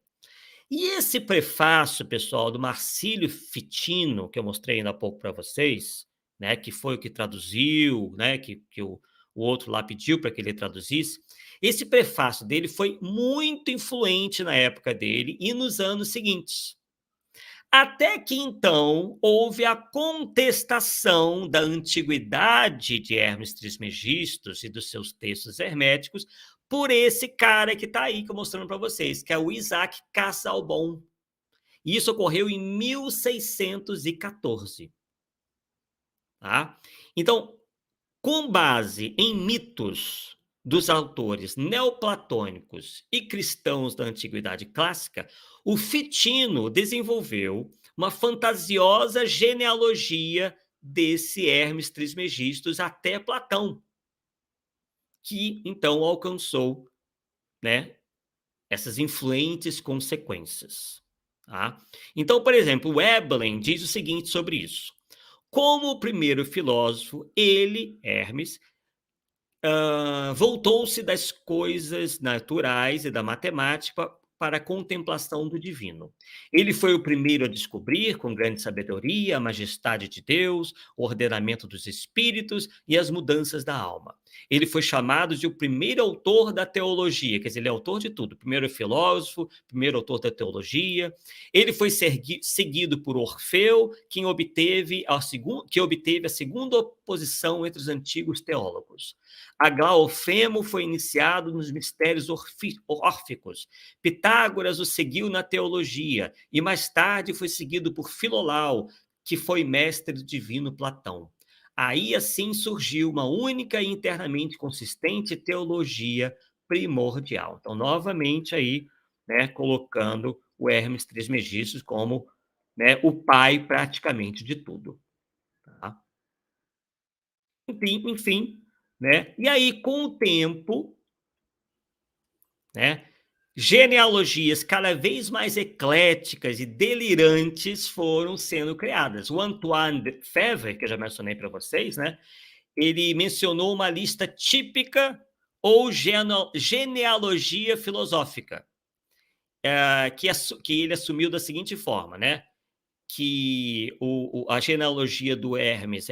E esse prefácio, pessoal, do Marcílio Fitino, que eu mostrei ainda há pouco para vocês, né, que foi o que traduziu, né, que o outro lá pediu para que ele traduzisse, esse prefácio dele foi muito influente na época dele e nos anos seguintes. Até que então houve a contestação da antiguidade de Hermes Trismegistus e dos seus textos herméticos por esse cara que está aí que eu mostrando para vocês, que é o Isaac Casaubon. E isso ocorreu em 1614. Tá? Então, com base em mitos dos autores neoplatônicos e cristãos da Antiguidade Clássica, o Fitino desenvolveu uma fantasiosa genealogia desse Hermes Trismegistus até Platão, que então alcançou, né, essas influentes consequências. Tá? Então, por exemplo, o Veblen diz o seguinte sobre isso. Como o primeiro filósofo, ele, Hermes, voltou-se das coisas naturais e da matemática para a contemplação do divino. Ele foi o primeiro a descobrir, com grande sabedoria, a majestade de Deus, o ordenamento dos espíritos e as mudanças da alma. Ele foi chamado de o primeiro autor da teologia, quer dizer, ele é autor de tudo, primeiro filósofo, primeiro autor da teologia. Ele foi seguido por Orfeu, que obteve a segunda posição entre os antigos teólogos. Aglaofemo foi iniciado nos mistérios órficos. Pitágoras o seguiu na teologia e mais tarde foi seguido por Filolau, que foi mestre do divino Platão. Aí assim surgiu uma única e internamente consistente teologia primordial. Então, novamente aí, né, colocando o Hermes Trismegistus como, né, o pai praticamente de tudo. Tá? Enfim, né? E aí, com o tempo, né, genealogias cada vez mais ecléticas e delirantes foram sendo criadas. O Antoine de Febvre, que eu já mencionei para vocês, né, ele mencionou uma lista típica ou genealogia filosófica, que ele assumiu da seguinte forma, né? Que a genealogia do Hermes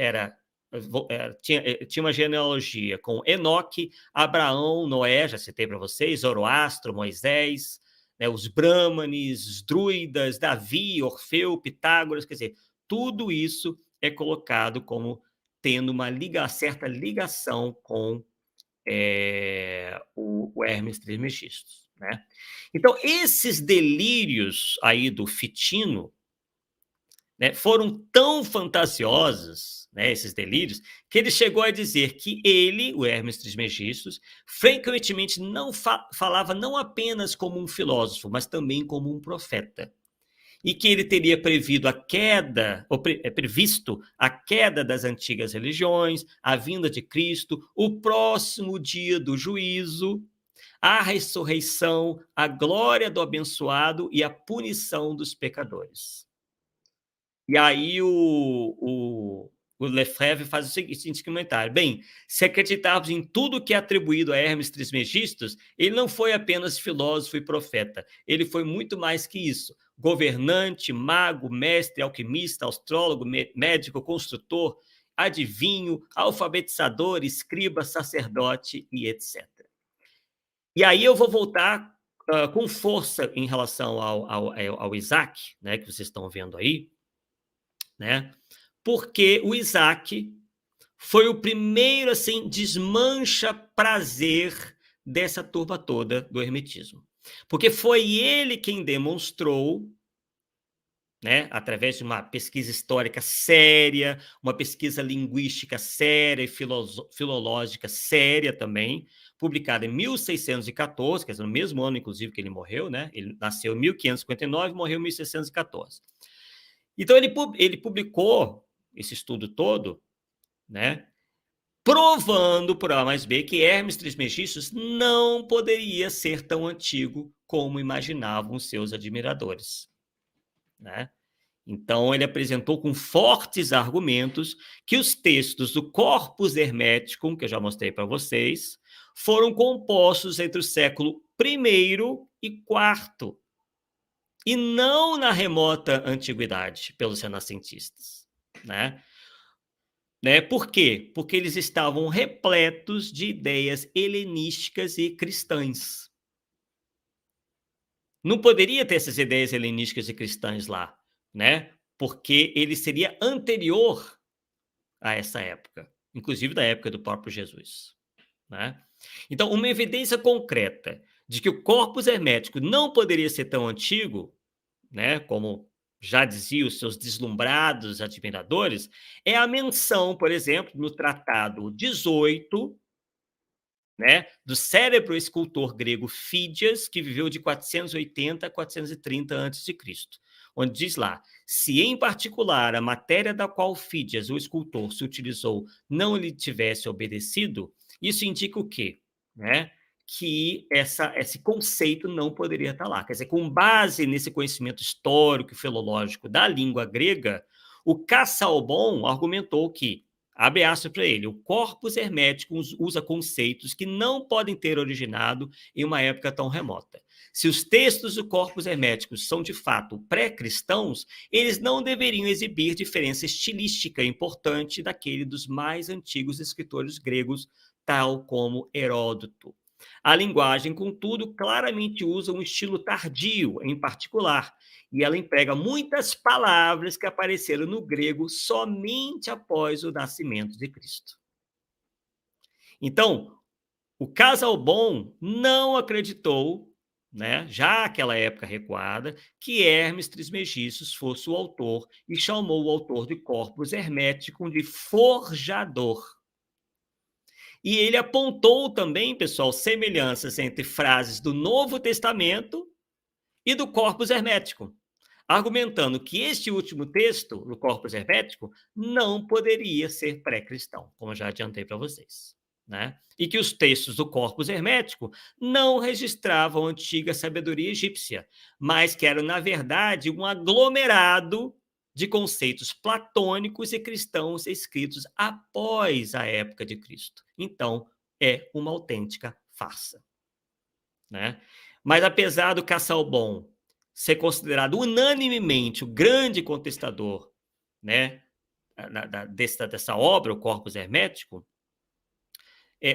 tinha uma genealogia com Enoque, Abraão, Noé, já citei para vocês, Zoroastro, Moisés, né, os Brahmanes, os druidas, Davi, Orfeu, Pitágoras, quer dizer, tudo isso é colocado como tendo uma certa ligação com o Hermes Trismegistus. Né? Então, esses delírios aí do Fitino, né, foram tão fantasiosos, né, esses delírios, que ele chegou a dizer que ele, o Hermes Trismegistus, frequentemente não falava não apenas como um filósofo, mas também como um profeta. E que ele teria previsto a queda das antigas religiões, a vinda de Cristo, o próximo dia do juízo, a ressurreição, a glória do abençoado e a punição dos pecadores. E aí o Lefebvre faz o seguinte comentário. Bem, se acreditarmos em tudo que é atribuído a Hermes Trismegistus, ele não foi apenas filósofo e profeta, ele foi muito mais que isso. Governante, mago, mestre, alquimista, astrólogo, médico, construtor, adivinho, alfabetizador, escriba, sacerdote e etc. E aí eu vou voltar com força em relação ao Isaac, né, que vocês estão vendo aí, né? Porque o Isaac foi o primeiro assim desmancha prazer dessa turba toda do hermetismo. Porque foi ele quem demonstrou, né, através de uma pesquisa histórica séria, uma pesquisa linguística séria e filológica séria também, publicada em 1614, quer dizer, no mesmo ano, inclusive, que ele morreu, né? Ele nasceu em 1559 e morreu em 1614. Então, ele publicou esse estudo todo, né, provando por A mais B que Hermes Trismegistus não poderia ser tão antigo como imaginavam seus admiradores. Né? Então, ele apresentou com fortes argumentos que os textos do Corpus Hermeticum, que eu já mostrei para vocês, foram compostos entre o século I e IV, e não na remota antiguidade, pelos renascentistas. Né? Por quê? Porque eles estavam repletos de ideias helenísticas e cristãs. Não poderia ter essas ideias helenísticas e cristãs lá, né? Porque ele seria anterior a essa época, inclusive da época do próprio Jesus, né? Então, uma evidência concreta de que o corpus hermético não poderia ser tão antigo, né, como já diziam os seus deslumbrados admiradores, é a menção, por exemplo, no Tratado 18, né, do cérebro escultor grego Fídias, que viveu de 480 a 430 a.C., onde diz lá: se em particular a matéria da qual Fídias, o escultor, se utilizou não lhe tivesse obedecido, isso indica o quê? Né? Que esse conceito não poderia estar lá. Quer dizer, com base nesse conhecimento histórico e filológico da língua grega, o Casaubon argumentou que, abre aspas para ele, o corpus hermético usa conceitos que não podem ter originado em uma época tão remota. Se os textos do corpus hermético são de fato pré-cristãos, eles não deveriam exibir diferença estilística importante daquele dos mais antigos escritores gregos, tal como Heródoto. A linguagem, contudo, claramente usa um estilo tardio, em particular, e ela emprega muitas palavras que apareceram no grego somente após o nascimento de Cristo. Então, o Casaubon não acreditou, né, já naquela época recuada, que Hermes Trismegistus fosse o autor e chamou o autor de corpus hermético de forjador. E ele apontou também, pessoal, semelhanças entre frases do Novo Testamento e do corpus hermético, argumentando que este último texto, do corpus hermético, não poderia ser pré-cristão, como já adiantei para vocês. Né? E que os textos do corpus hermético não registravam a antiga sabedoria egípcia, mas que eram, na verdade, um aglomerado de conceitos platônicos e cristãos escritos após a época de Cristo. Então, é uma autêntica farsa. Né? Mas apesar do Casaubon ser considerado unanimemente o grande contestador, né, dessa obra, o Corpus Hermético,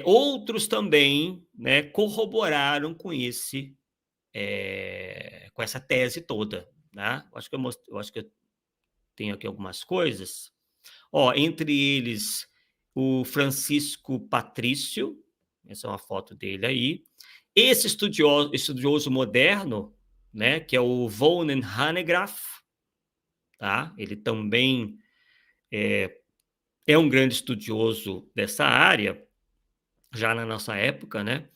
outros também, né, corroboraram com com essa tese toda. Né? Eu acho que eu tenho aqui algumas coisas. Entre eles, o Francisco Patrício, essa é uma foto dele aí. Esse estudioso moderno, né, que é o Wolfgang Hanegraaff, tá? Ele também é um grande estudioso dessa área, já na nossa época, né?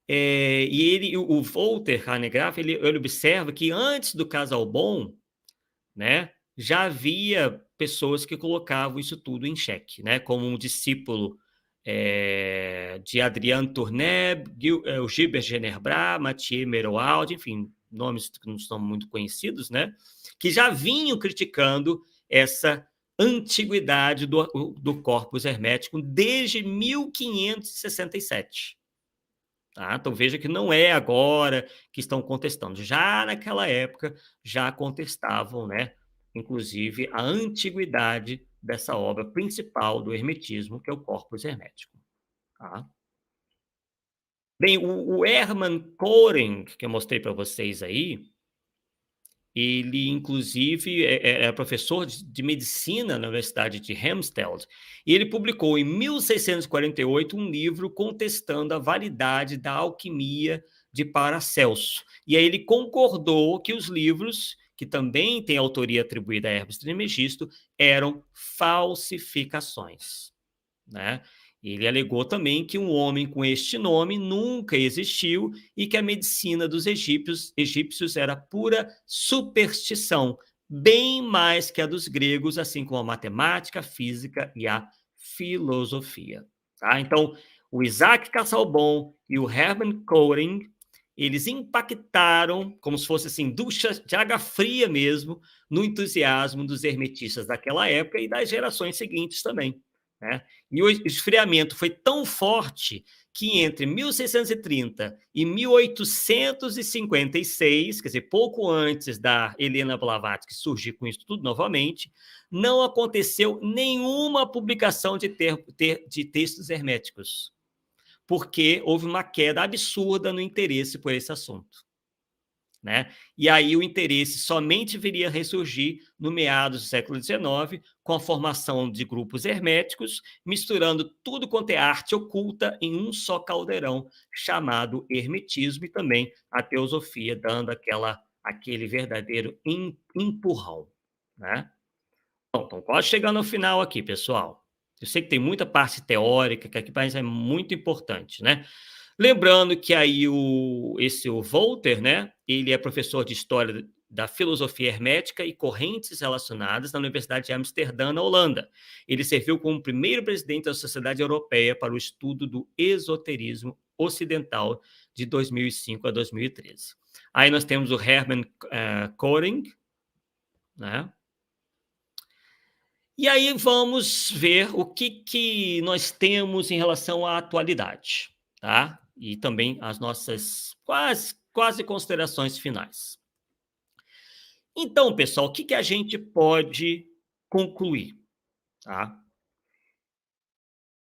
E o Walter Hanegraaff, ele observa que antes do Casaubon, né, já havia pessoas que colocavam isso tudo em xeque, né? Como um discípulo de Adrien Tourneb, o Gilbert Generbrat, Mathieu Meroaldi, enfim, nomes que não são muito conhecidos, né? Que já vinham criticando essa antiguidade do corpus hermético desde 1567. Tá? Então veja que não é agora que estão contestando. Já naquela época, já contestavam, né, inclusive, a antiguidade dessa obra principal do hermetismo, que é o corpus hermético. Tá? Bem, o Hermann Koring, que eu mostrei para vocês aí, ele, inclusive, é professor de medicina na Universidade de Helmstedt, e ele publicou em 1648 um livro contestando a validade da alquimia de Paracelso. E aí ele concordou que os livros, que também têm autoria atribuída a Hermes Trismegisto, eram falsificações. Né? Ele alegou também que um homem com este nome nunca existiu e que a medicina dos egípcios era pura superstição, bem mais que a dos gregos, assim como a matemática, a física e a filosofia. Tá? Então, o Isaac Casaubon e o Hermann Koring, eles impactaram, como se fosse assim, ducha de água fria mesmo, no entusiasmo dos hermetistas daquela época e das gerações seguintes também. Né? E o esfriamento foi tão forte que entre 1630 e 1856, quer dizer, pouco antes da Helena Blavatsky surgir com isso tudo novamente, não aconteceu nenhuma publicação de textos herméticos, porque houve uma queda absurda no interesse por esse assunto. né? E aí o interesse somente viria a ressurgir no meados do século XIX, com a formação de grupos herméticos, misturando tudo quanto é arte oculta em um só caldeirão, chamado hermetismo, e também a teosofia, dando aquele verdadeiro empurrão, né? Bom, então quase chegando ao final aqui, pessoal. Eu sei que tem muita parte teórica, que aqui mas é muito importante, né? Lembrando que aí o Voltaire, né, ele é professor de História da Filosofia Hermética e Correntes Relacionadas na Universidade de Amsterdã, na Holanda. Ele serviu como o primeiro presidente da Sociedade Europeia para o Estudo do Esoterismo Ocidental de 2005 a 2013. Aí nós temos o Hermann Göring, né? E aí vamos ver o que nós temos em relação à atualidade, tá? E também as nossas quase considerações finais. Então, pessoal, o que a gente pode concluir, tá?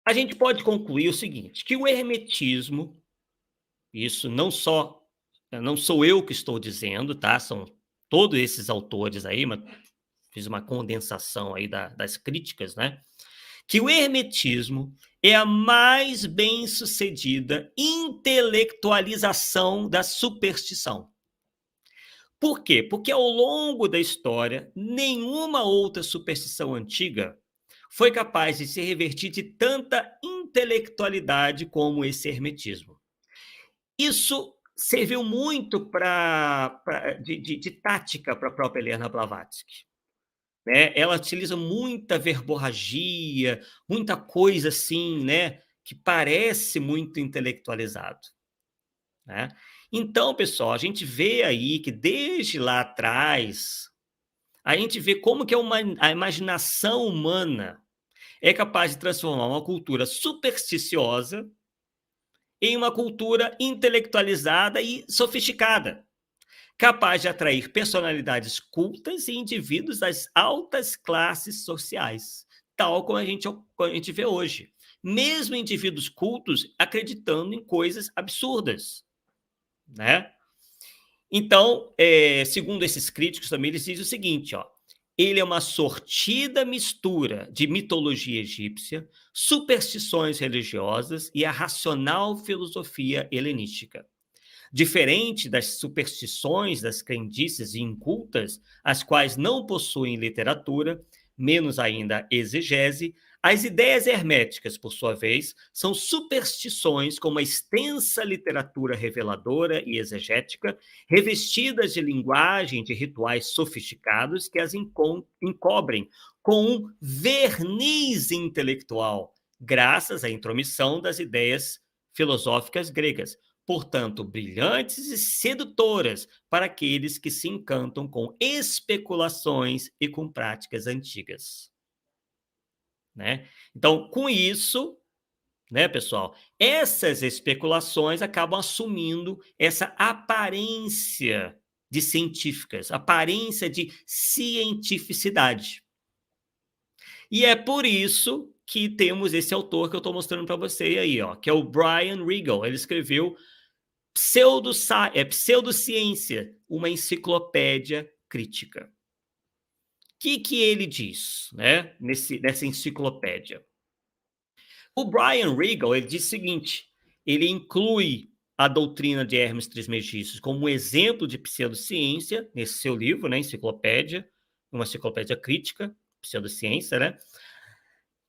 A gente pode concluir o seguinte, que o hermetismo, isso não sou eu que estou dizendo, tá? São todos esses autores aí, mas fiz uma condensação aí das críticas, né? Que o hermetismo é a mais bem-sucedida intelectualização da superstição. Por quê? Porque ao longo da história, nenhuma outra superstição antiga foi capaz de se revertir de tanta intelectualidade como esse hermetismo. Isso serviu muito de tática para a própria Helena Blavatsky, né? Ela utiliza muita verborragia, muita coisa assim, né, que parece muito intelectualizado, né? Então, pessoal, a gente vê aí que desde lá atrás, a gente vê como que a imaginação humana é capaz de transformar uma cultura supersticiosa em uma cultura intelectualizada e sofisticada, capaz de atrair personalidades cultas e indivíduos das altas classes sociais, tal como a gente vê hoje. Mesmo indivíduos cultos acreditando em coisas absurdas, né? Então, segundo esses críticos também, eles dizem o seguinte, ó, ele é uma sortida mistura de mitologia egípcia, superstições religiosas e a racional filosofia helenística. Diferente das superstições, das crendices incultas, as quais não possuem literatura, menos ainda exegese, as ideias herméticas, por sua vez, são superstições com uma extensa literatura reveladora e exegética, revestidas de linguagem de rituais sofisticados que as encobrem com um verniz intelectual, graças à intromissão das ideias filosóficas gregas, portanto, brilhantes e sedutoras para aqueles que se encantam com especulações e com práticas antigas, né? Então, com isso, né, pessoal, essas especulações acabam assumindo essa aparência de científicas, aparência de cientificidade. E é por isso que temos esse autor que eu estou mostrando para você aí, ó, que é o Brian Regal. Ele escreveu Pseudociência, uma enciclopédia crítica. O que ele diz, né, nessa enciclopédia? O Brian Regal, ele diz o seguinte, ele inclui a doutrina de Hermes Trismegistus como um exemplo de pseudociência, nesse seu livro, né, enciclopédia, uma enciclopédia crítica, pseudociência, né?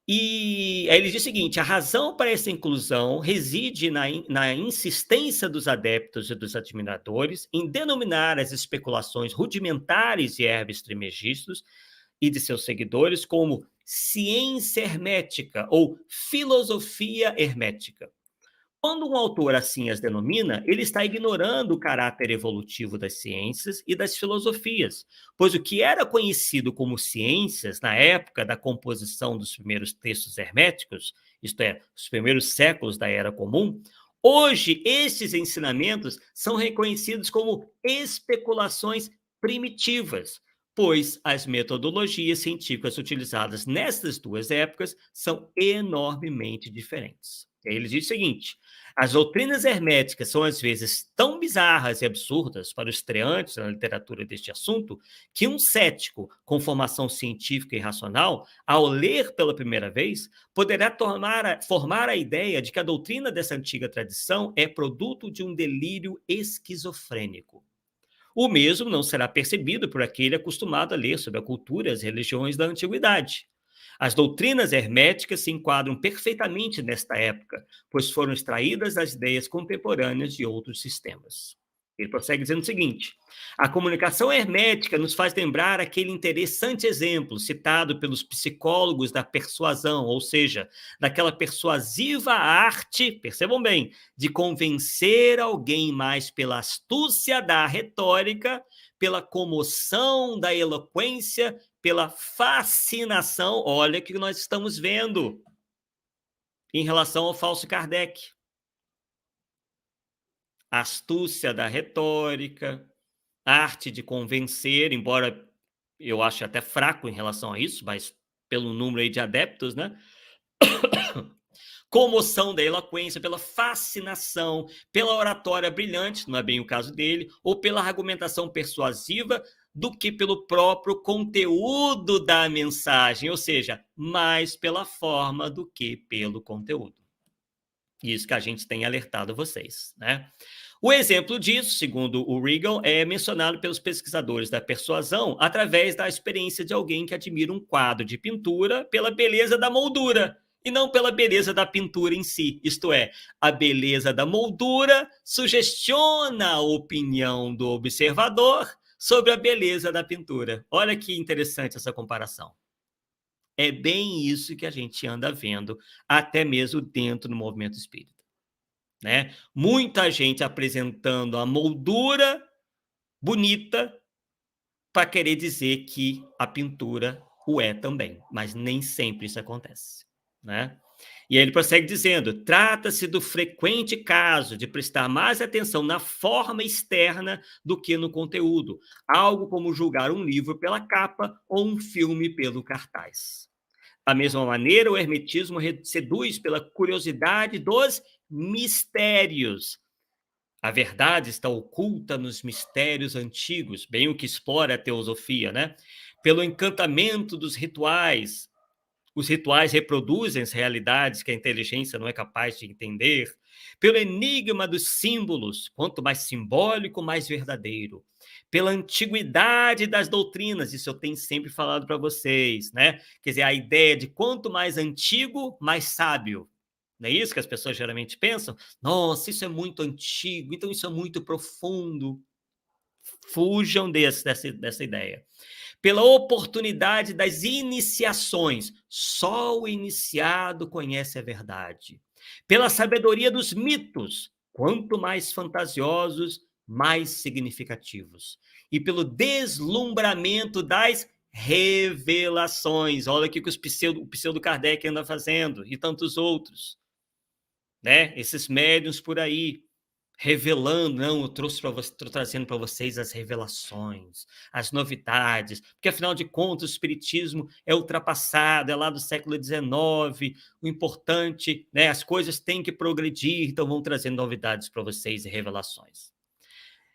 E aí ele diz o seguinte: a razão para essa inclusão reside na insistência dos adeptos e dos admiradores em denominar as especulações rudimentares de Hermes Trismegistus e de seus seguidores como ciência hermética ou filosofia hermética. Quando um autor assim as denomina, ele está ignorando o caráter evolutivo das ciências e das filosofias, pois o que era conhecido como ciências na época da composição dos primeiros textos herméticos, isto é, os primeiros séculos da Era Comum, hoje estes ensinamentos são reconhecidos como especulações primitivas, pois as metodologias científicas utilizadas nessas duas épocas são enormemente diferentes. E aí ele diz o seguinte: as doutrinas herméticas são às vezes tão bizarras e absurdas para os estreantes na literatura deste assunto que um cético com formação científica e racional, ao ler pela primeira vez, poderá formar a ideia de que a doutrina dessa antiga tradição é produto de um delírio esquizofrênico. O mesmo não será percebido por aquele acostumado a ler sobre a cultura e as religiões da antiguidade. As doutrinas herméticas se enquadram perfeitamente nesta época, pois foram extraídas das ideias contemporâneas de outros sistemas. Ele prossegue dizendo o seguinte: a comunicação hermética nos faz lembrar aquele interessante exemplo citado pelos psicólogos da persuasão, ou seja, daquela persuasiva arte, percebam bem, de convencer alguém mais pela astúcia da retórica, pela comoção da eloquência, pela fascinação. Olha o que nós estamos vendo em relação ao falso Kardec. Astúcia da retórica, arte de convencer, embora eu ache até fraco em relação a isso, mas pelo número aí de adeptos, né? Comoção da eloquência, pela fascinação, pela oratória brilhante, não é bem o caso dele, ou pela argumentação persuasiva, do que pelo próprio conteúdo da mensagem, ou seja, mais pela forma do que pelo conteúdo. Isso que a gente tem alertado vocês, né? O exemplo disso, segundo o Regal, é mencionado pelos pesquisadores da persuasão através da experiência de alguém que admira um quadro de pintura pela beleza da moldura e não pela beleza da pintura em si. Isto é, a beleza da moldura sugestiona a opinião do observador sobre a beleza da pintura. Olha que interessante essa comparação. É bem isso que a gente anda vendo, até mesmo dentro do movimento espírita. Né? Muita gente apresentando a moldura bonita para querer dizer que a pintura o é também, mas nem sempre isso acontece, né? E aí ele prossegue dizendo: trata-se do frequente caso de prestar mais atenção na forma externa do que no conteúdo, algo como julgar um livro pela capa ou um filme pelo cartaz. Da mesma maneira, o hermetismo seduz pela curiosidade dos mistérios. A verdade está oculta nos mistérios antigos, bem o que explora a teosofia, né? Pelo encantamento dos rituais. Os rituais reproduzem as realidades que a inteligência não é capaz de entender. Pelo enigma dos símbolos, quanto mais simbólico, mais verdadeiro. Pela antiguidade das doutrinas, isso eu tenho sempre falado para vocês, né? Quer dizer, a ideia de quanto mais antigo, mais sábio. Não é isso que as pessoas geralmente pensam? Nossa, isso é muito antigo, então isso é muito profundo. Fujam dessa ideia. Pela oportunidade das iniciações, só o iniciado conhece a verdade. Pela sabedoria dos mitos, quanto mais fantasiosos, mais significativos. E pelo deslumbramento das revelações. Olha o que o pseudo Kardec anda fazendo, e tantos outros. Né? Esses médiuns por aí, revelando, não, eu estou trazendo para vocês as revelações, as novidades, porque afinal de contas o espiritismo é ultrapassado, é lá do século XIX, o importante, né, as coisas têm que progredir, então vão trazendo novidades para vocês e revelações.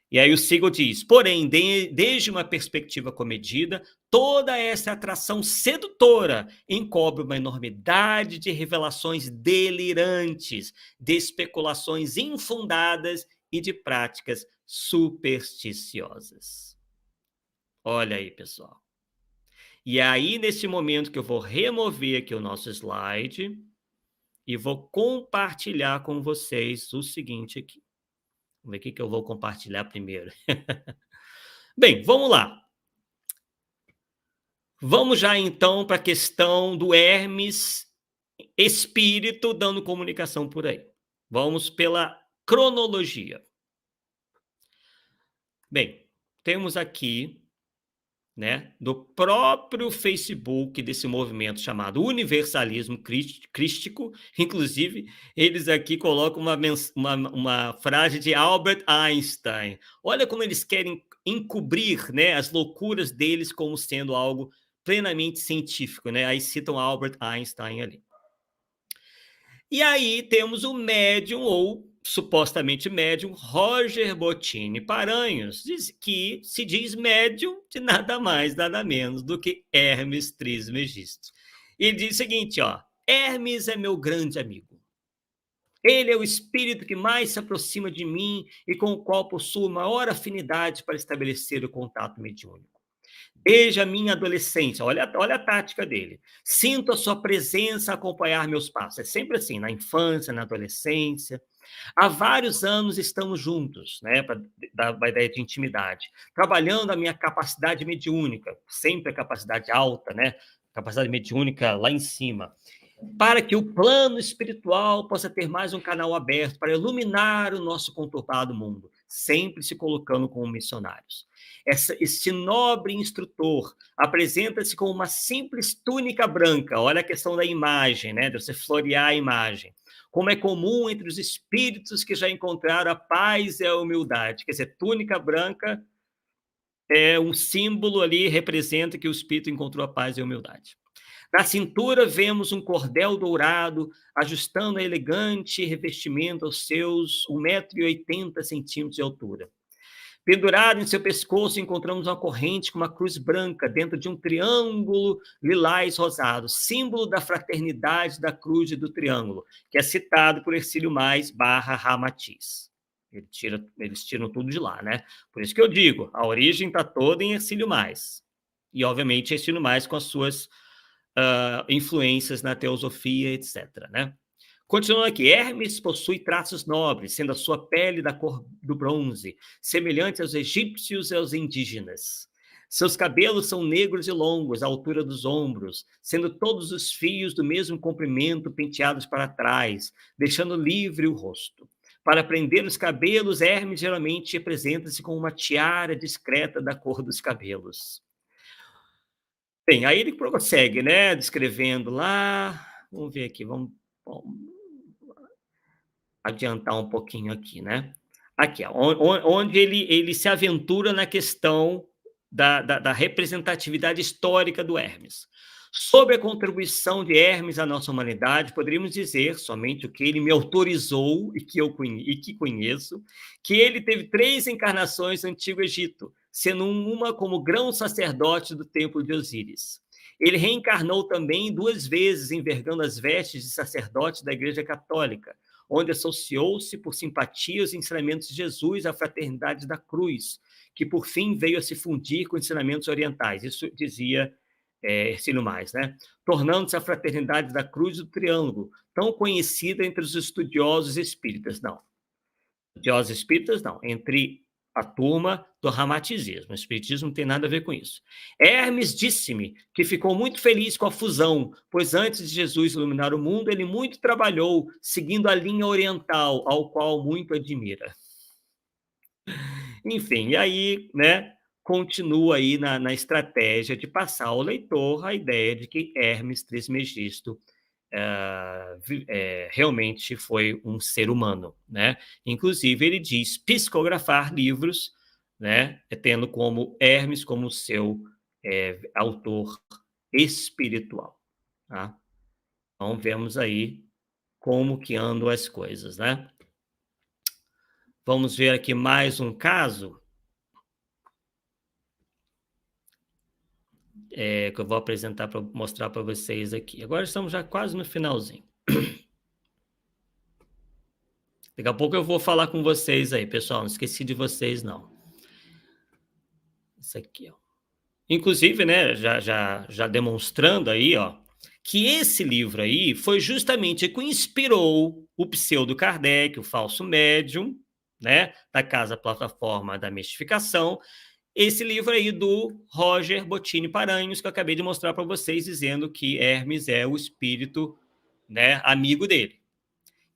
E aí o Siegel diz: porém, desde uma perspectiva comedida, toda essa atração sedutora encobre uma enormidade de revelações delirantes, de especulações infundadas e de práticas supersticiosas. Olha aí, pessoal. E aí, nesse momento que eu vou remover aqui o nosso slide e vou compartilhar com vocês o seguinte aqui. Vamos ver o que eu vou compartilhar primeiro. Bem, vamos lá. Vamos já então para a questão do Hermes espírito dando comunicação por aí. Vamos pela cronologia. Bem, temos aqui, né, do próprio Facebook desse movimento chamado Universalismo Crístico, inclusive eles aqui colocam uma frase de Albert Einstein. Olha como eles querem encobrir, né, as loucuras deles como sendo algo plenamente científico, né? Aí citam Albert Einstein ali. E aí temos o médium, ou supostamente médium, Roger Bottini Paranhos, que se diz médium de nada mais, nada menos do que Hermes Trismegisto. E ele diz o seguinte, ó: Hermes é meu grande amigo. Ele é o espírito que mais se aproxima de mim e com o qual possuo maior afinidade para estabelecer o contato mediúnico. Desde a minha adolescência, olha a tática dele. Sinto a sua presença acompanhar meus passos. É sempre assim, na infância, na adolescência. Há vários anos estamos juntos, né, para dar uma ideia de intimidade, trabalhando a minha capacidade mediúnica, sempre a capacidade alta, né, capacidade mediúnica lá em cima, para que o plano espiritual possa ter mais um canal aberto para iluminar o nosso conturbado mundo, sempre se colocando como missionários. Este nobre instrutor apresenta-se com uma simples túnica branca, olha a questão da imagem, né, de você florear a imagem, como é comum entre os espíritos que já encontraram a paz e a humildade. Quer dizer, túnica branca é um símbolo ali, representa que o espírito encontrou a paz e a humildade. Na cintura vemos um cordel dourado, ajustando a elegante revestimento aos seus 1,80 m de altura. Pendurado em seu pescoço, encontramos uma corrente com uma cruz branca dentro de um triângulo lilás rosado, símbolo da fraternidade da cruz e do triângulo, que é citado por Hercílio Mais / Ramatiz. Eles tiram tudo de lá, né? Por isso que eu digo, a origem está toda em Hercílio Mais. E, obviamente, Hercílio Mais com as suas influências na teosofia, etc., né? Continuando aqui, Hermes possui traços nobres, sendo a sua pele da cor do bronze, semelhante aos egípcios e aos indígenas. Seus cabelos são negros e longos, à altura dos ombros, sendo todos os fios do mesmo comprimento penteados para trás, deixando livre o rosto. Para prender os cabelos, Hermes geralmente apresenta-se com uma tiara discreta da cor dos cabelos. Bem, aí ele prossegue, né, descrevendo lá, vamos ver aqui, vamos adiantar um pouquinho aqui, né? Aqui, ó, onde ele se aventura na questão da representatividade histórica do Hermes. Sobre a contribuição de Hermes à nossa humanidade, poderíamos dizer somente o que ele me autorizou e que conheço, que ele teve 3 encarnações no Antigo Egito, sendo uma como grão sacerdote do templo de Osíris. Ele reencarnou também 2 vezes, envergando as vestes de sacerdote da Igreja Católica, onde associou-se por simpatia aos ensinamentos de Jesus à fraternidade da cruz, que por fim veio a se fundir com ensinamentos orientais. Isso dizia Hercílio Mais, né? Tornando-se a fraternidade da cruz do triângulo, tão conhecida entre os estudiosos espíritas. Não, estudiosos espíritas não, entre a turma do ramatizismo. O espiritismo não tem nada a ver com isso. Hermes disse-me que ficou muito feliz com a fusão, pois antes de Jesus iluminar o mundo, ele muito trabalhou, seguindo a linha oriental, ao qual muito admira. Enfim, e aí, né, continua aí na estratégia de passar ao leitor a ideia de que Hermes Trismegisto realmente foi um ser humano, né? Inclusive, ele diz psicografar livros, né, tendo como Hermes como seu autor espiritual, tá? Então, vemos aí como que andam as coisas, né? Vamos ver aqui mais um caso que eu vou apresentar para mostrar para vocês aqui. Agora estamos já quase no finalzinho. Daqui a pouco eu vou falar com vocês aí, pessoal. Não esqueci de vocês, não. Isso aqui, ó. Inclusive, né, já demonstrando aí, ó, que esse livro aí foi justamente o que inspirou o pseudo Kardec, o falso médium, né, da Casa Plataforma da Mistificação, esse livro aí do Roger Bottini Paranhos, que eu acabei de mostrar para vocês, dizendo que Hermes é o espírito, né, amigo dele.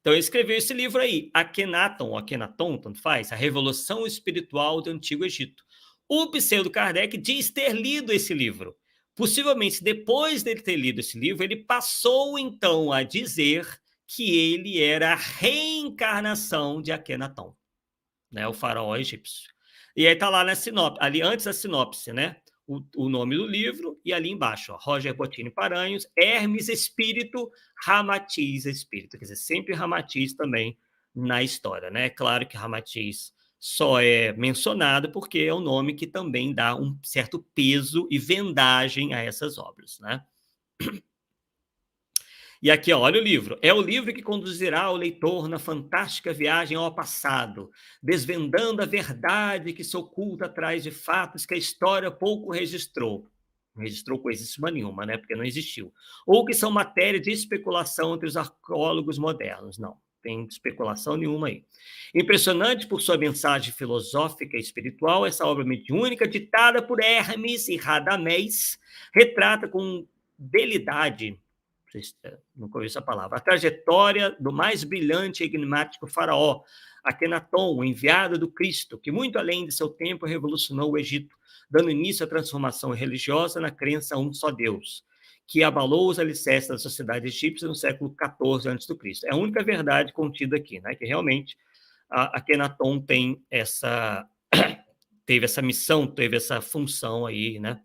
Então, ele escreveu esse livro aí, Akhenaton, ou Akhenaton, tanto faz, A Revolução Espiritual do Antigo Egito. O pseudo Kardec diz ter lido esse livro. Possivelmente, depois dele ter lido esse livro, ele passou, então, a dizer que ele era a reencarnação de Akhenaton, né, o faraó egípcio. E aí está lá na sinopse, ali antes da sinopse, né? o nome do livro, e ali embaixo, ó, Roger Bottini Paranhos, Hermes Espírito, Ramatiz Espírito. Quer dizer, sempre Ramatiz também na história, né? Claro que Ramatiz só é mencionado porque é o nome que também dá um certo peso e vendagem a essas obras, né? E aqui, ó, olha o livro. É o livro que conduzirá o leitor na fantástica viagem ao passado, desvendando a verdade que se oculta atrás de fatos que a história pouco registrou. Não registrou coisíssima nenhuma, né? Porque não existiu. Ou que são matéria de especulação entre os arqueólogos modernos. Não, tem especulação nenhuma aí. Impressionante por sua mensagem filosófica e espiritual, essa obra mediúnica, ditada por Hermes e Radamés, retrata com belidade, nunca ouvi essa palavra, a trajetória do mais brilhante e enigmático faraó, Akenaton, o enviado do Cristo, que muito além de seu tempo revolucionou o Egito, dando início à transformação religiosa na crença a um só Deus, que abalou os alicerces da sociedade egípcia no século XIV a.C. É a única verdade contida aqui, né? Que realmente Akenaton tem teve essa missão, teve essa função aí, né?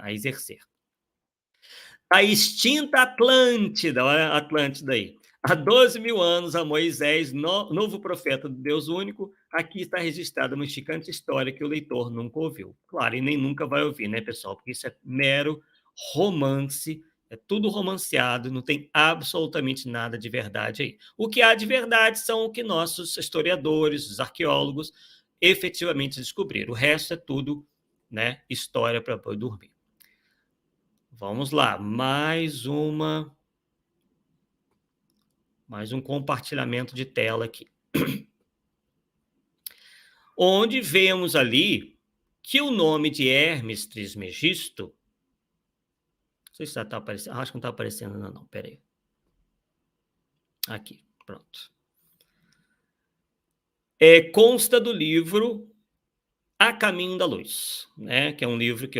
A exercer. A extinta Atlântida, olha a Atlântida aí. Há 12 mil anos, a Moisés, novo profeta do Deus único, aqui está registrada uma esticante história que o leitor nunca ouviu. Claro, e nem nunca vai ouvir, né, pessoal? Porque isso é mero romance, é tudo romanceado, não tem absolutamente nada de verdade aí. O que há de verdade são o que nossos historiadores, os arqueólogos, efetivamente descobriram. O resto é tudo, né, história para dormir. Vamos lá, mais um compartilhamento de tela aqui. Onde vemos ali que o nome de Hermes Trismegisto, não sei se está aparecendo, acho que não está aparecendo ainda não, peraí. Aqui, pronto. Consta do livro A Caminho da Luz, né? Que é um livro que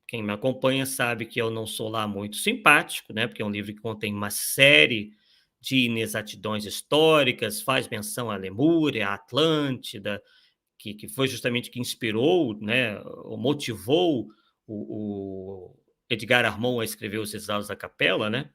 quem me acompanha sabe que eu não sou lá muito simpático, né? Porque é um livro que contém uma série de inexatidões históricas, faz menção à Lemúria, à Atlântida, que foi justamente que inspirou, né, motivou o Edgar Armond a escrever Os Exilados da Capela, né?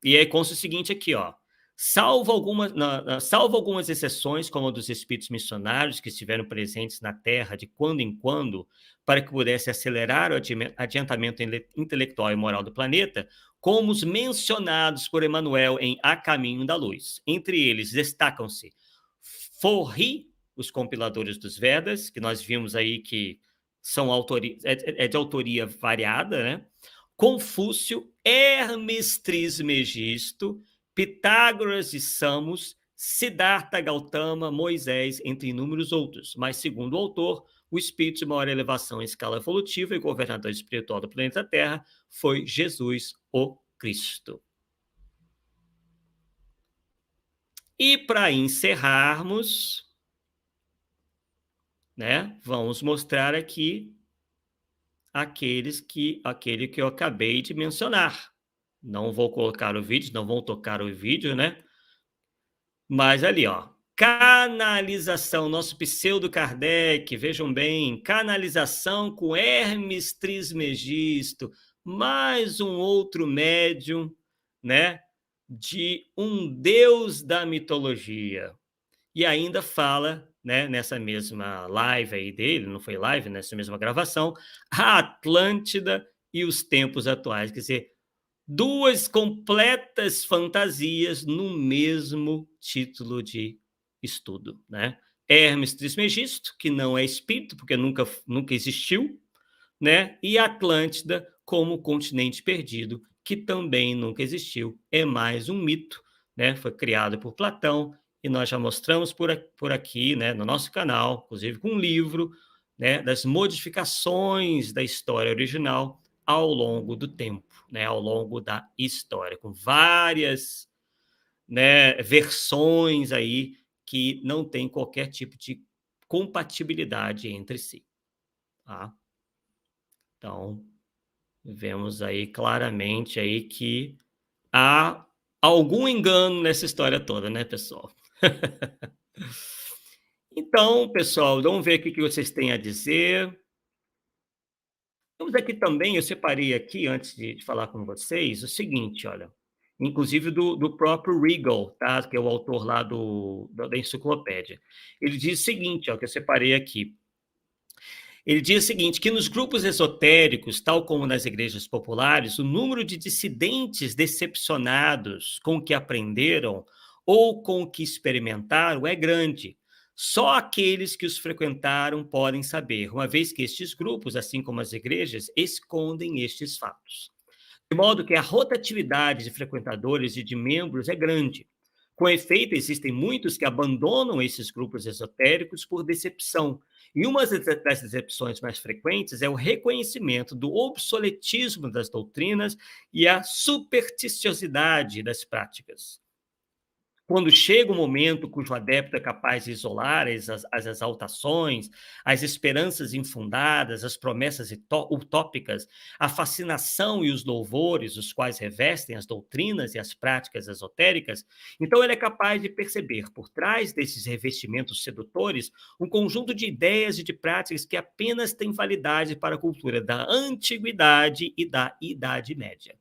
E aí consta o seguinte aqui, ó. Salvo algumas exceções, como a dos espíritos missionários que estiveram presentes na Terra de quando em quando, para que pudesse acelerar o adiantamento intelectual e moral do planeta, como os mencionados por Emmanuel em A Caminho da Luz. Entre eles destacam-se Forri, os compiladores dos Vedas, que nós vimos aí que são de autoria variada, né? Confúcio, Hermes Trismegisto, Pitágoras e Samos, Siddhartha Gautama, Moisés, entre inúmeros outros. Mas, segundo o autor, o espírito de maior elevação em escala evolutiva e governador espiritual do planeta Terra foi Jesus, o Cristo. E para encerrarmos, né, vamos mostrar aqui aquele que eu acabei de mencionar. Não vou colocar o vídeo, não vão tocar o vídeo, né? Mas ali, ó, canalização, nosso pseudo Kardec, vejam bem, canalização com Hermes Trismegisto, mais um outro médium, né, de um deus da mitologia. E ainda fala, né, nessa mesma live aí dele, não foi live, nessa mesma gravação, a Atlântida e os tempos atuais, quer dizer, duas completas fantasias no mesmo título de estudo, né? Hermes Trismegisto, que não é espírito, porque nunca existiu, né? E Atlântida como continente perdido, que também nunca existiu, é mais um mito, né? Foi criado por Platão e nós já mostramos por aqui, né, no nosso canal, inclusive com um livro, né, das modificações da história original ao longo do tempo, né, ao longo da história, com várias, né, versões aí que não tem qualquer tipo de compatibilidade entre si, tá? Então, vemos aí claramente aí que há algum engano nessa história toda, né, pessoal? Então, pessoal, vamos ver o que vocês têm a dizer. Temos aqui também, eu separei aqui, antes de falar com vocês, o seguinte, olha, inclusive do próprio Regal, tá? Que é o autor lá da enciclopédia. Ele diz o seguinte, ó, que eu separei aqui. Ele diz o seguinte, que nos grupos esotéricos, tal como nas igrejas populares, o número de dissidentes decepcionados com o que aprenderam ou com o que experimentaram é grande. Só aqueles que os frequentaram podem saber, uma vez que estes grupos, assim como as igrejas, escondem estes fatos. De modo que a rotatividade de frequentadores e de membros é grande. Com efeito, existem muitos que abandonam esses grupos esotéricos por decepção. E uma das decepções mais frequentes é o reconhecimento do obsoletismo das doutrinas e a supersticiosidade das práticas. Quando chega o momento cujo adepto é capaz de isolar as exaltações, as esperanças infundadas, as promessas utópicas, a fascinação e os louvores, os quais revestem as doutrinas e as práticas esotéricas, então ele é capaz de perceber, por trás desses revestimentos sedutores, um conjunto de ideias e de práticas que apenas têm validade para a cultura da antiguidade e da Idade Média.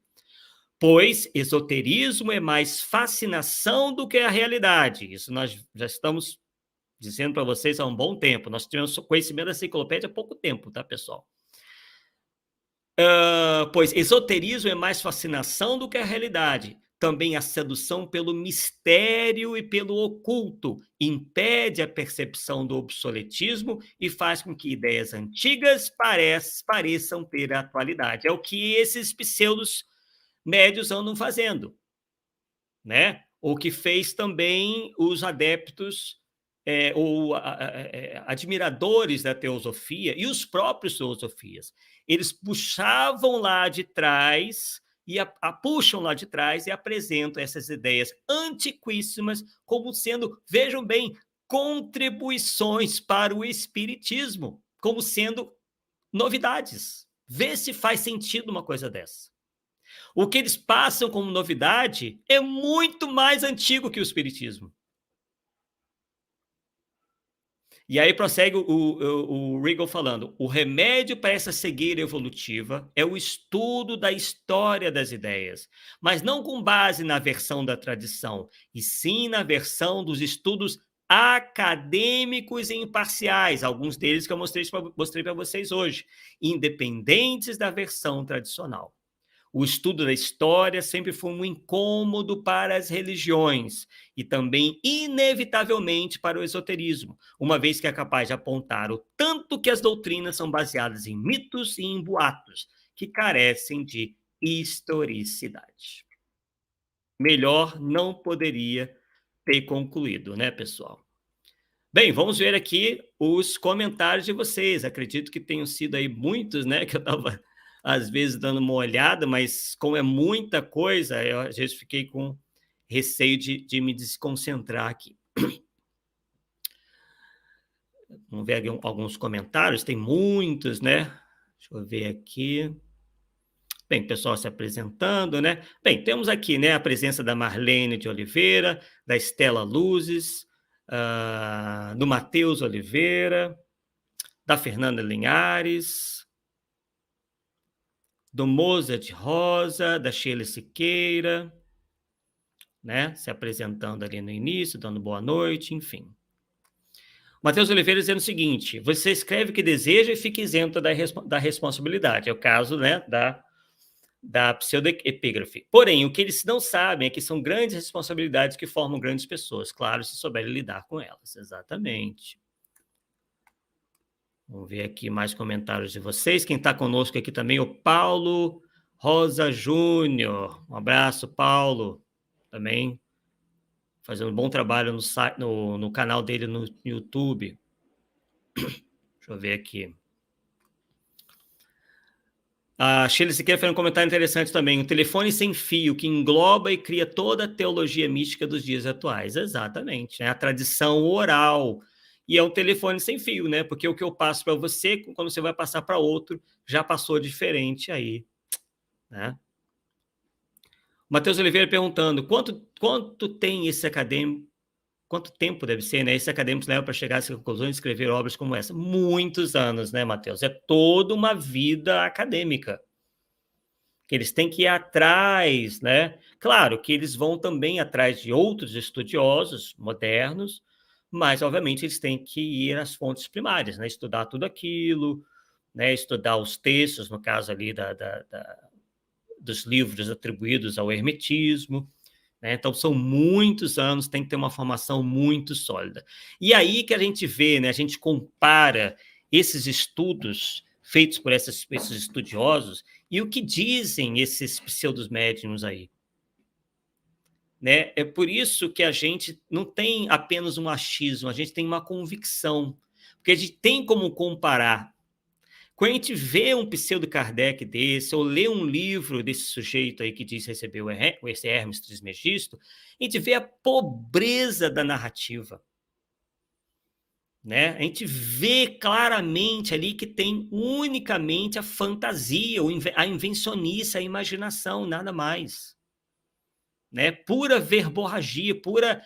Pois esoterismo é mais fascinação do que a realidade. Isso nós já estamos dizendo para vocês há um bom tempo. Nós tivemos conhecimento da enciclopédia há pouco tempo, tá, pessoal? Pois esoterismo é mais fascinação do que a realidade. Também a sedução pelo mistério e pelo oculto impede a percepção do obsoletismo e faz com que ideias antigas pareçam ter atualidade. É o que esses pseudos médios andam fazendo, né? O que fez também os adeptos ou admiradores da teosofia e os próprios teosofias. Eles puxavam lá de trás e puxam lá de trás e apresentam essas ideias antiquíssimas como sendo, vejam bem, contribuições para o espiritismo, como sendo novidades. Vê se faz sentido uma coisa dessa. O que eles passam como novidade é muito mais antigo que o espiritismo. E aí prossegue o Regal falando: o remédio para essa cegueira evolutiva é o estudo da história das ideias, mas não com base na versão da tradição, e sim na versão dos estudos acadêmicos e imparciais, alguns deles que eu mostrei para vocês hoje, independentes da versão tradicional. O estudo da história sempre foi um incômodo para as religiões e também, inevitavelmente, para o esoterismo, uma vez que é capaz de apontar o tanto que as doutrinas são baseadas em mitos e em boatos, que carecem de historicidade. Melhor não poderia ter concluído, né, pessoal? Bem, vamos ver aqui os comentários de vocês. Acredito que tenham sido aí muitos, né, que eu estava às vezes dando uma olhada, mas como é muita coisa, eu às vezes fiquei com receio de me desconcentrar aqui. Vamos ver aqui alguns comentários, tem muitos, né? Deixa eu ver aqui. Bem, pessoal se apresentando, né? Bem, temos aqui, né, a presença da Marlene de Oliveira, da Estela Luzes, do Matheus Oliveira, da Fernanda Linhares, do Mozart Rosa, da Sheila Siqueira, né, se apresentando ali no início, dando boa noite, enfim. Matheus Oliveira dizendo o seguinte: você escreve o que deseja e fica isento da responsabilidade. É o caso, né, da pseudoepígrafe. Porém, o que eles não sabem é que são grandes responsabilidades que formam grandes pessoas, claro, se souberem lidar com elas. Exatamente. Vamos ver aqui mais comentários de vocês. Quem está conosco aqui também, o Paulo Rosa Júnior. Um abraço, Paulo. Também fazendo um bom trabalho no canal dele no YouTube. Deixa eu ver aqui. A Sheila Siqueira fez um comentário interessante também. Um telefone sem fio que engloba e cria toda a teologia mística dos dias atuais. Exatamente. Né? A tradição oral. E é um telefone sem fio, né? Porque o que eu passo para você, quando você vai passar para outro, já passou diferente aí. Né? Matheus Oliveira perguntando: quanto tem esse acadêmico Quanto tempo deve ser, né? Esses acadêmicos levam para chegar a essa conclusão e escrever obras como essa? Muitos anos, né, Matheus? É toda uma vida acadêmica que eles têm que ir atrás, né? Claro que eles vão também atrás de outros estudiosos modernos, mas, obviamente, eles têm que ir às fontes primárias, né? Estudar tudo aquilo, né? Estudar os textos, no caso ali dos livros atribuídos ao hermetismo, né? Então, são muitos anos, tem que ter uma formação muito sólida. E aí que a gente vê, né? A gente compara esses estudos feitos por esses estudiosos e o que dizem esses pseudos médiums aí. Né? É por isso que a gente não tem apenas um achismo, a gente tem uma convicção, porque a gente tem como comparar. Quando a gente vê um pseudo Kardec desse, ou lê um livro desse sujeito aí que diz receber esse Hermes Trismegisto, a gente vê a pobreza da narrativa. Né? A gente vê claramente ali que tem unicamente a fantasia, a invencionice, a imaginação, nada mais. Né? Pura verborragia, pura.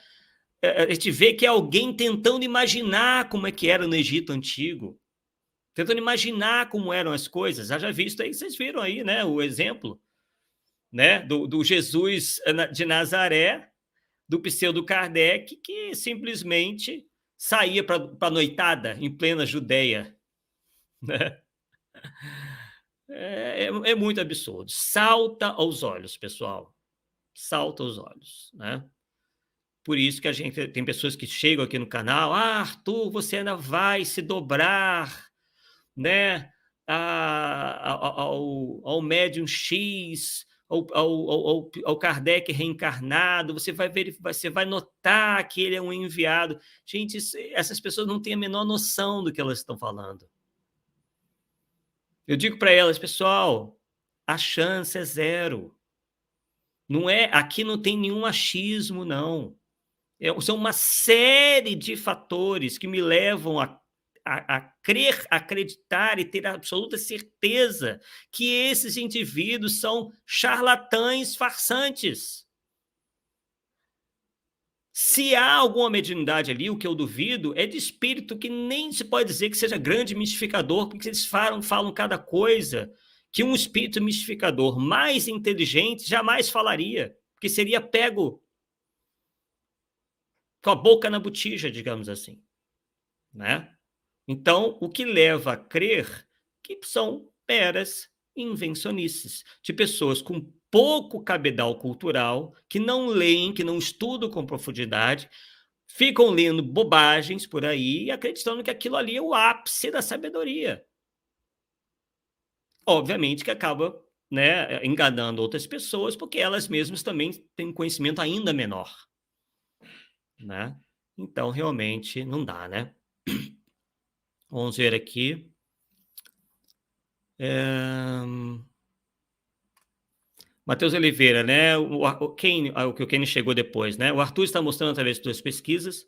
A gente vê que é alguém tentando imaginar como é que era no Egito Antigo, tentando imaginar como eram as coisas. Já visto aí, vocês viram aí, né, o exemplo, né, do Jesus de Nazaré, do pseudo Kardec, que simplesmente saía para a noitada em plena Judéia. Né? É muito absurdo. Salta aos olhos, pessoal. Salta aos olhos, né? Por isso que a gente tem pessoas que chegam aqui no canal, Arthur, você ainda vai se dobrar, né, ao médium X, ao Kardec reencarnado, você vai ver, você vai notar que ele é um enviado. Gente, essas pessoas não têm a menor noção do que elas estão falando. Eu digo para elas, pessoal, a chance é zero. Não é, aqui não tem nenhum achismo, não. São uma série de fatores que me levam a crer, acreditar e ter absoluta certeza que esses indivíduos são charlatães farsantes. Se há alguma mediunidade ali, o que eu duvido é de espírito que nem se pode dizer que seja grande mistificador, porque eles falam cada coisa que um espírito mistificador mais inteligente jamais falaria, porque seria pego com a boca na botija, digamos assim, né? Então, o que leva a crer que são meras invencionices de pessoas com pouco cabedal cultural, que não leem, que não estudam com profundidade, ficam lendo bobagens por aí e acreditando que aquilo ali é o ápice da sabedoria. Obviamente que acaba, né, enganando outras pessoas, porque elas mesmas também têm um conhecimento ainda menor. Né? Então, realmente, não dá, né? Vamos ver aqui. Matheus Oliveira, né? O que o Kenny chegou depois, né? O Arthur está mostrando através de suas pesquisas,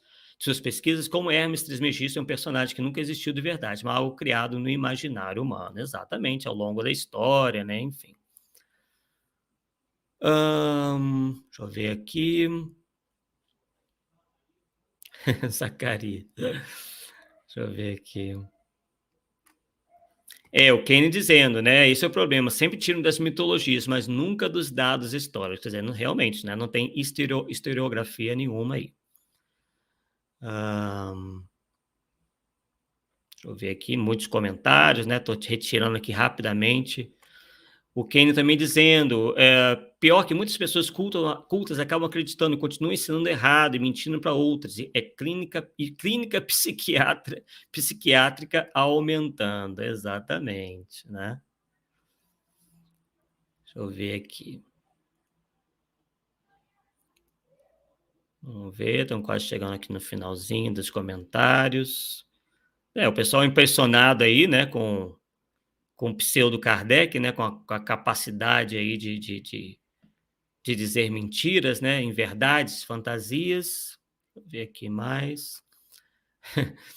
como Hermes Trismegisto é um personagem que nunca existiu de verdade, mas algo criado no imaginário humano, exatamente, ao longo da história, né? Enfim. Deixa eu ver aqui. Zacarias. Deixa eu ver aqui. O Kenny dizendo, né? Esse é o problema. Sempre tiram das mitologias, mas nunca dos dados históricos. Quer dizer, realmente, né? Não tem historiografia nenhuma aí. Deixa eu ver aqui, muitos comentários, né? Estou retirando aqui rapidamente. O Kenny também dizendo, pior que muitas pessoas cultas acabam acreditando, continuam ensinando errado e mentindo para outras. Clínica psiquiátrica aumentando, exatamente, né? Deixa eu ver aqui. Vamos ver, estão quase chegando aqui no finalzinho dos comentários. O pessoal impressionado aí, né, com o pseudo Kardec, né, com a capacidade aí de dizer mentiras, né, em verdades, fantasias. Vou ver aqui mais.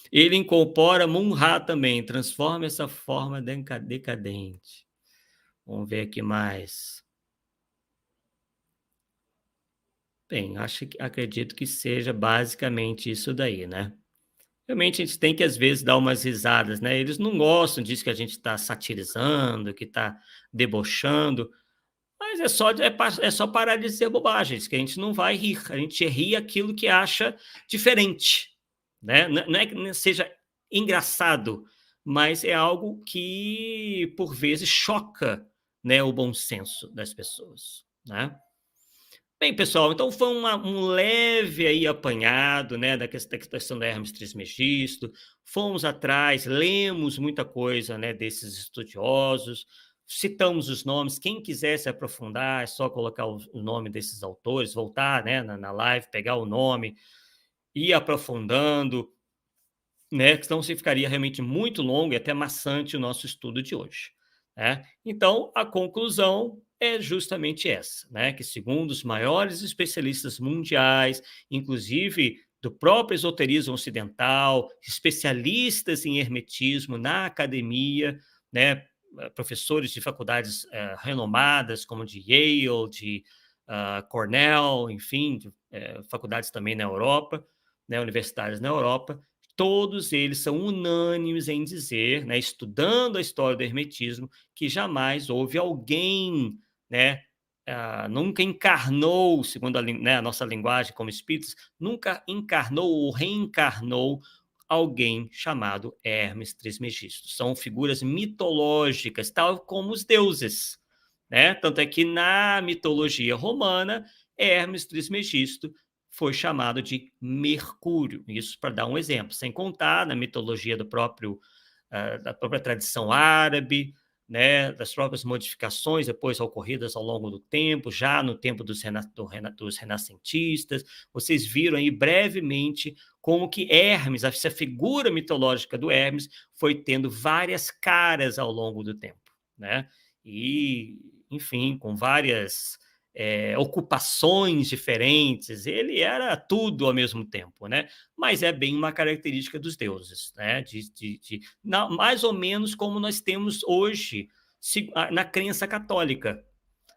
Ele incorpora Munra também, transforma essa forma decadente. Vamos ver aqui mais. Bem, acredito que seja basicamente isso daí, né. Realmente a gente tem que às vezes dar umas risadas, né, eles não gostam disso que a gente está satirizando, que está debochando, mas é só parar de dizer bobagens, que a gente não vai rir, a gente ri aquilo que acha diferente, né, não é que não seja engraçado, mas é algo que por vezes choca, né, o bom senso das pessoas, né. Bem, pessoal, então foi um leve aí apanhado, né, da questão da Hermes Trismegisto. Fomos atrás, lemos muita coisa, né, desses estudiosos, citamos os nomes. Quem quiser se aprofundar, é só colocar o nome desses autores, voltar, né, na live, pegar o nome, ir aprofundando, né, que senão se ficaria realmente muito longo e até maçante o nosso estudo de hoje, né. Então, a conclusão é justamente essa, né, que segundo os maiores especialistas mundiais, inclusive do próprio esoterismo ocidental, especialistas em hermetismo na academia, né, professores de faculdades, renomadas, como de Yale, de, Cornell, enfim, de, faculdades também na Europa, né, universidades na Europa, todos eles são unânimes em dizer, né, estudando a história do hermetismo, que jamais houve alguém, né, nunca encarnou, segundo né, a nossa linguagem como espíritos, nunca encarnou ou reencarnou alguém chamado Hermes Trismegisto. São figuras mitológicas, tal como os deuses, né? Tanto é que na mitologia romana, Hermes Trismegisto foi chamado de Mercúrio. Isso para dar um exemplo, sem contar na mitologia da própria tradição árabe, né, das próprias modificações depois ocorridas ao longo do tempo, já no tempo dos renascentistas. Vocês viram aí brevemente como que Hermes, essa figura mitológica do Hermes, foi tendo várias caras ao longo do tempo, né? E, enfim, com várias ocupações diferentes, ele era tudo ao mesmo tempo, né? Mas é bem uma característica dos deuses, né? Mais ou menos como nós temos hoje na crença católica.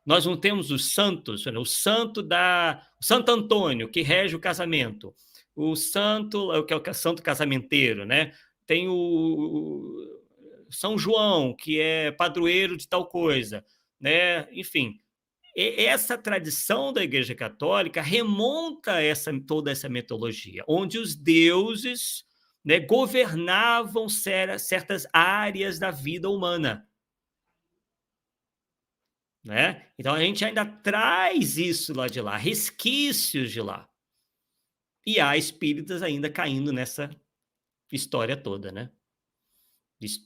Nós não temos os santos, né? O Santo Antônio, que rege o casamento, o santo, que é o santo casamenteiro, né? Tem o São João, que é padroeiro de tal coisa, né? Enfim, essa tradição da Igreja Católica remonta toda essa mitologia, onde os deuses, né, governavam certas áreas da vida humana, né? Então a gente ainda traz isso lá de lá, resquícios de lá. E há espíritas ainda caindo nessa história toda, né?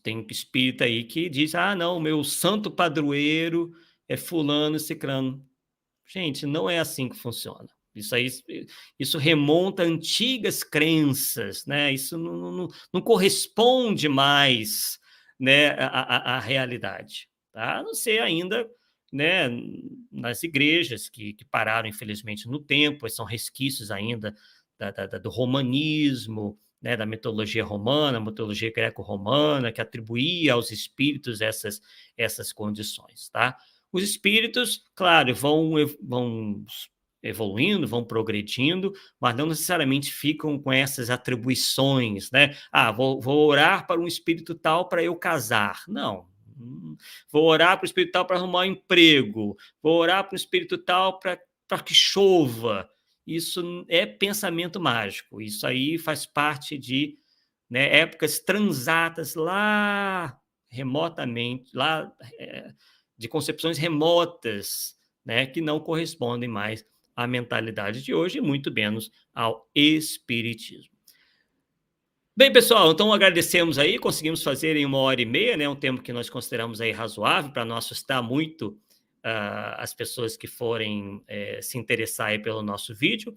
Tem espírita aí que diz: ah, não, meu santo padroeiro é fulano e ciclano. Gente, não é assim que funciona. Isso remonta a antigas crenças, né? Isso não corresponde mais, né, à realidade, tá? A não ser ainda, né, nas igrejas que pararam, infelizmente, no tempo, são resquícios ainda do romanismo, né, da mitologia romana, mitologia greco-romana, que atribuía aos espíritos essas condições, tá? Os espíritos, claro, vão evoluindo, vão progredindo, mas não necessariamente ficam com essas atribuições, né? Ah, vou orar para um espírito tal para eu casar. Não. Vou orar para o espírito tal para arrumar um emprego. Vou orar para o espírito tal para que chova. Isso é pensamento mágico. Isso aí faz parte de, né, épocas transatas lá remotamente, lá de concepções remotas, né, que não correspondem mais à mentalidade de hoje e muito menos ao espiritismo. Bem, pessoal, então agradecemos aí, conseguimos fazer em 1h30, né, um tempo que nós consideramos aí razoável para não assustar muito as pessoas que forem se interessar aí pelo nosso vídeo.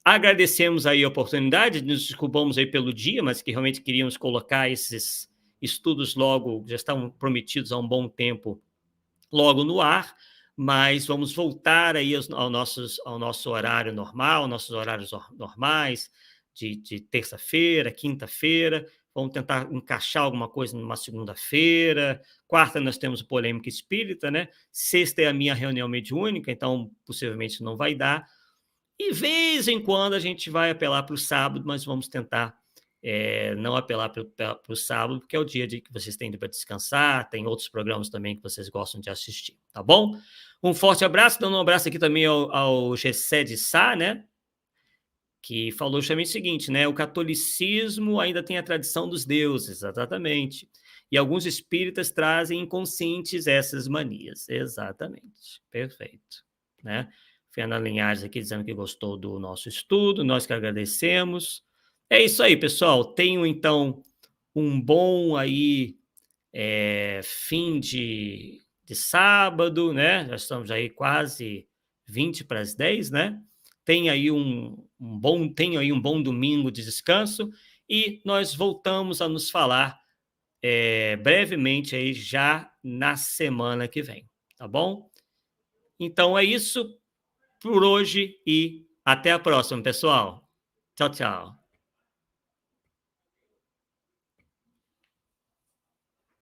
Agradecemos aí a oportunidade, nos desculpamos aí pelo dia, mas que realmente queríamos colocar esses estudos logo, já estão prometidos há um bom tempo, logo no ar, mas vamos voltar aí ao nosso horário normal, nossos horários normais, de terça-feira, quinta-feira, vamos tentar encaixar alguma coisa numa segunda-feira, quarta nós temos o Polêmica Espírita, né? Sexta é a minha reunião mediúnica, então possivelmente não vai dar, E, de vez em quando, a gente vai apelar para o sábado, mas vamos tentar não apelar para o sábado, porque é o dia de que vocês têm para descansar, tem outros programas também que vocês gostam de assistir, tá bom? Um forte abraço, dando um abraço aqui também ao Gessé de Sá, né? Que falou justamente o seguinte, né? O catolicismo ainda tem a tradição dos deuses, exatamente. E alguns espíritas trazem inconscientes essas manias, exatamente. Perfeito, né? Fernanda Linhares aqui dizendo que gostou do nosso estudo, nós que agradecemos. É isso aí, pessoal. Tenham, então, um bom aí fim de sábado, né? Já estamos aí quase 20 para as 10, né? Tenha aí tenha aí um bom domingo de descanso e nós voltamos a nos falar brevemente aí já na semana que vem, tá bom? Então é isso por hoje e até a próxima, pessoal. Tchau, tchau.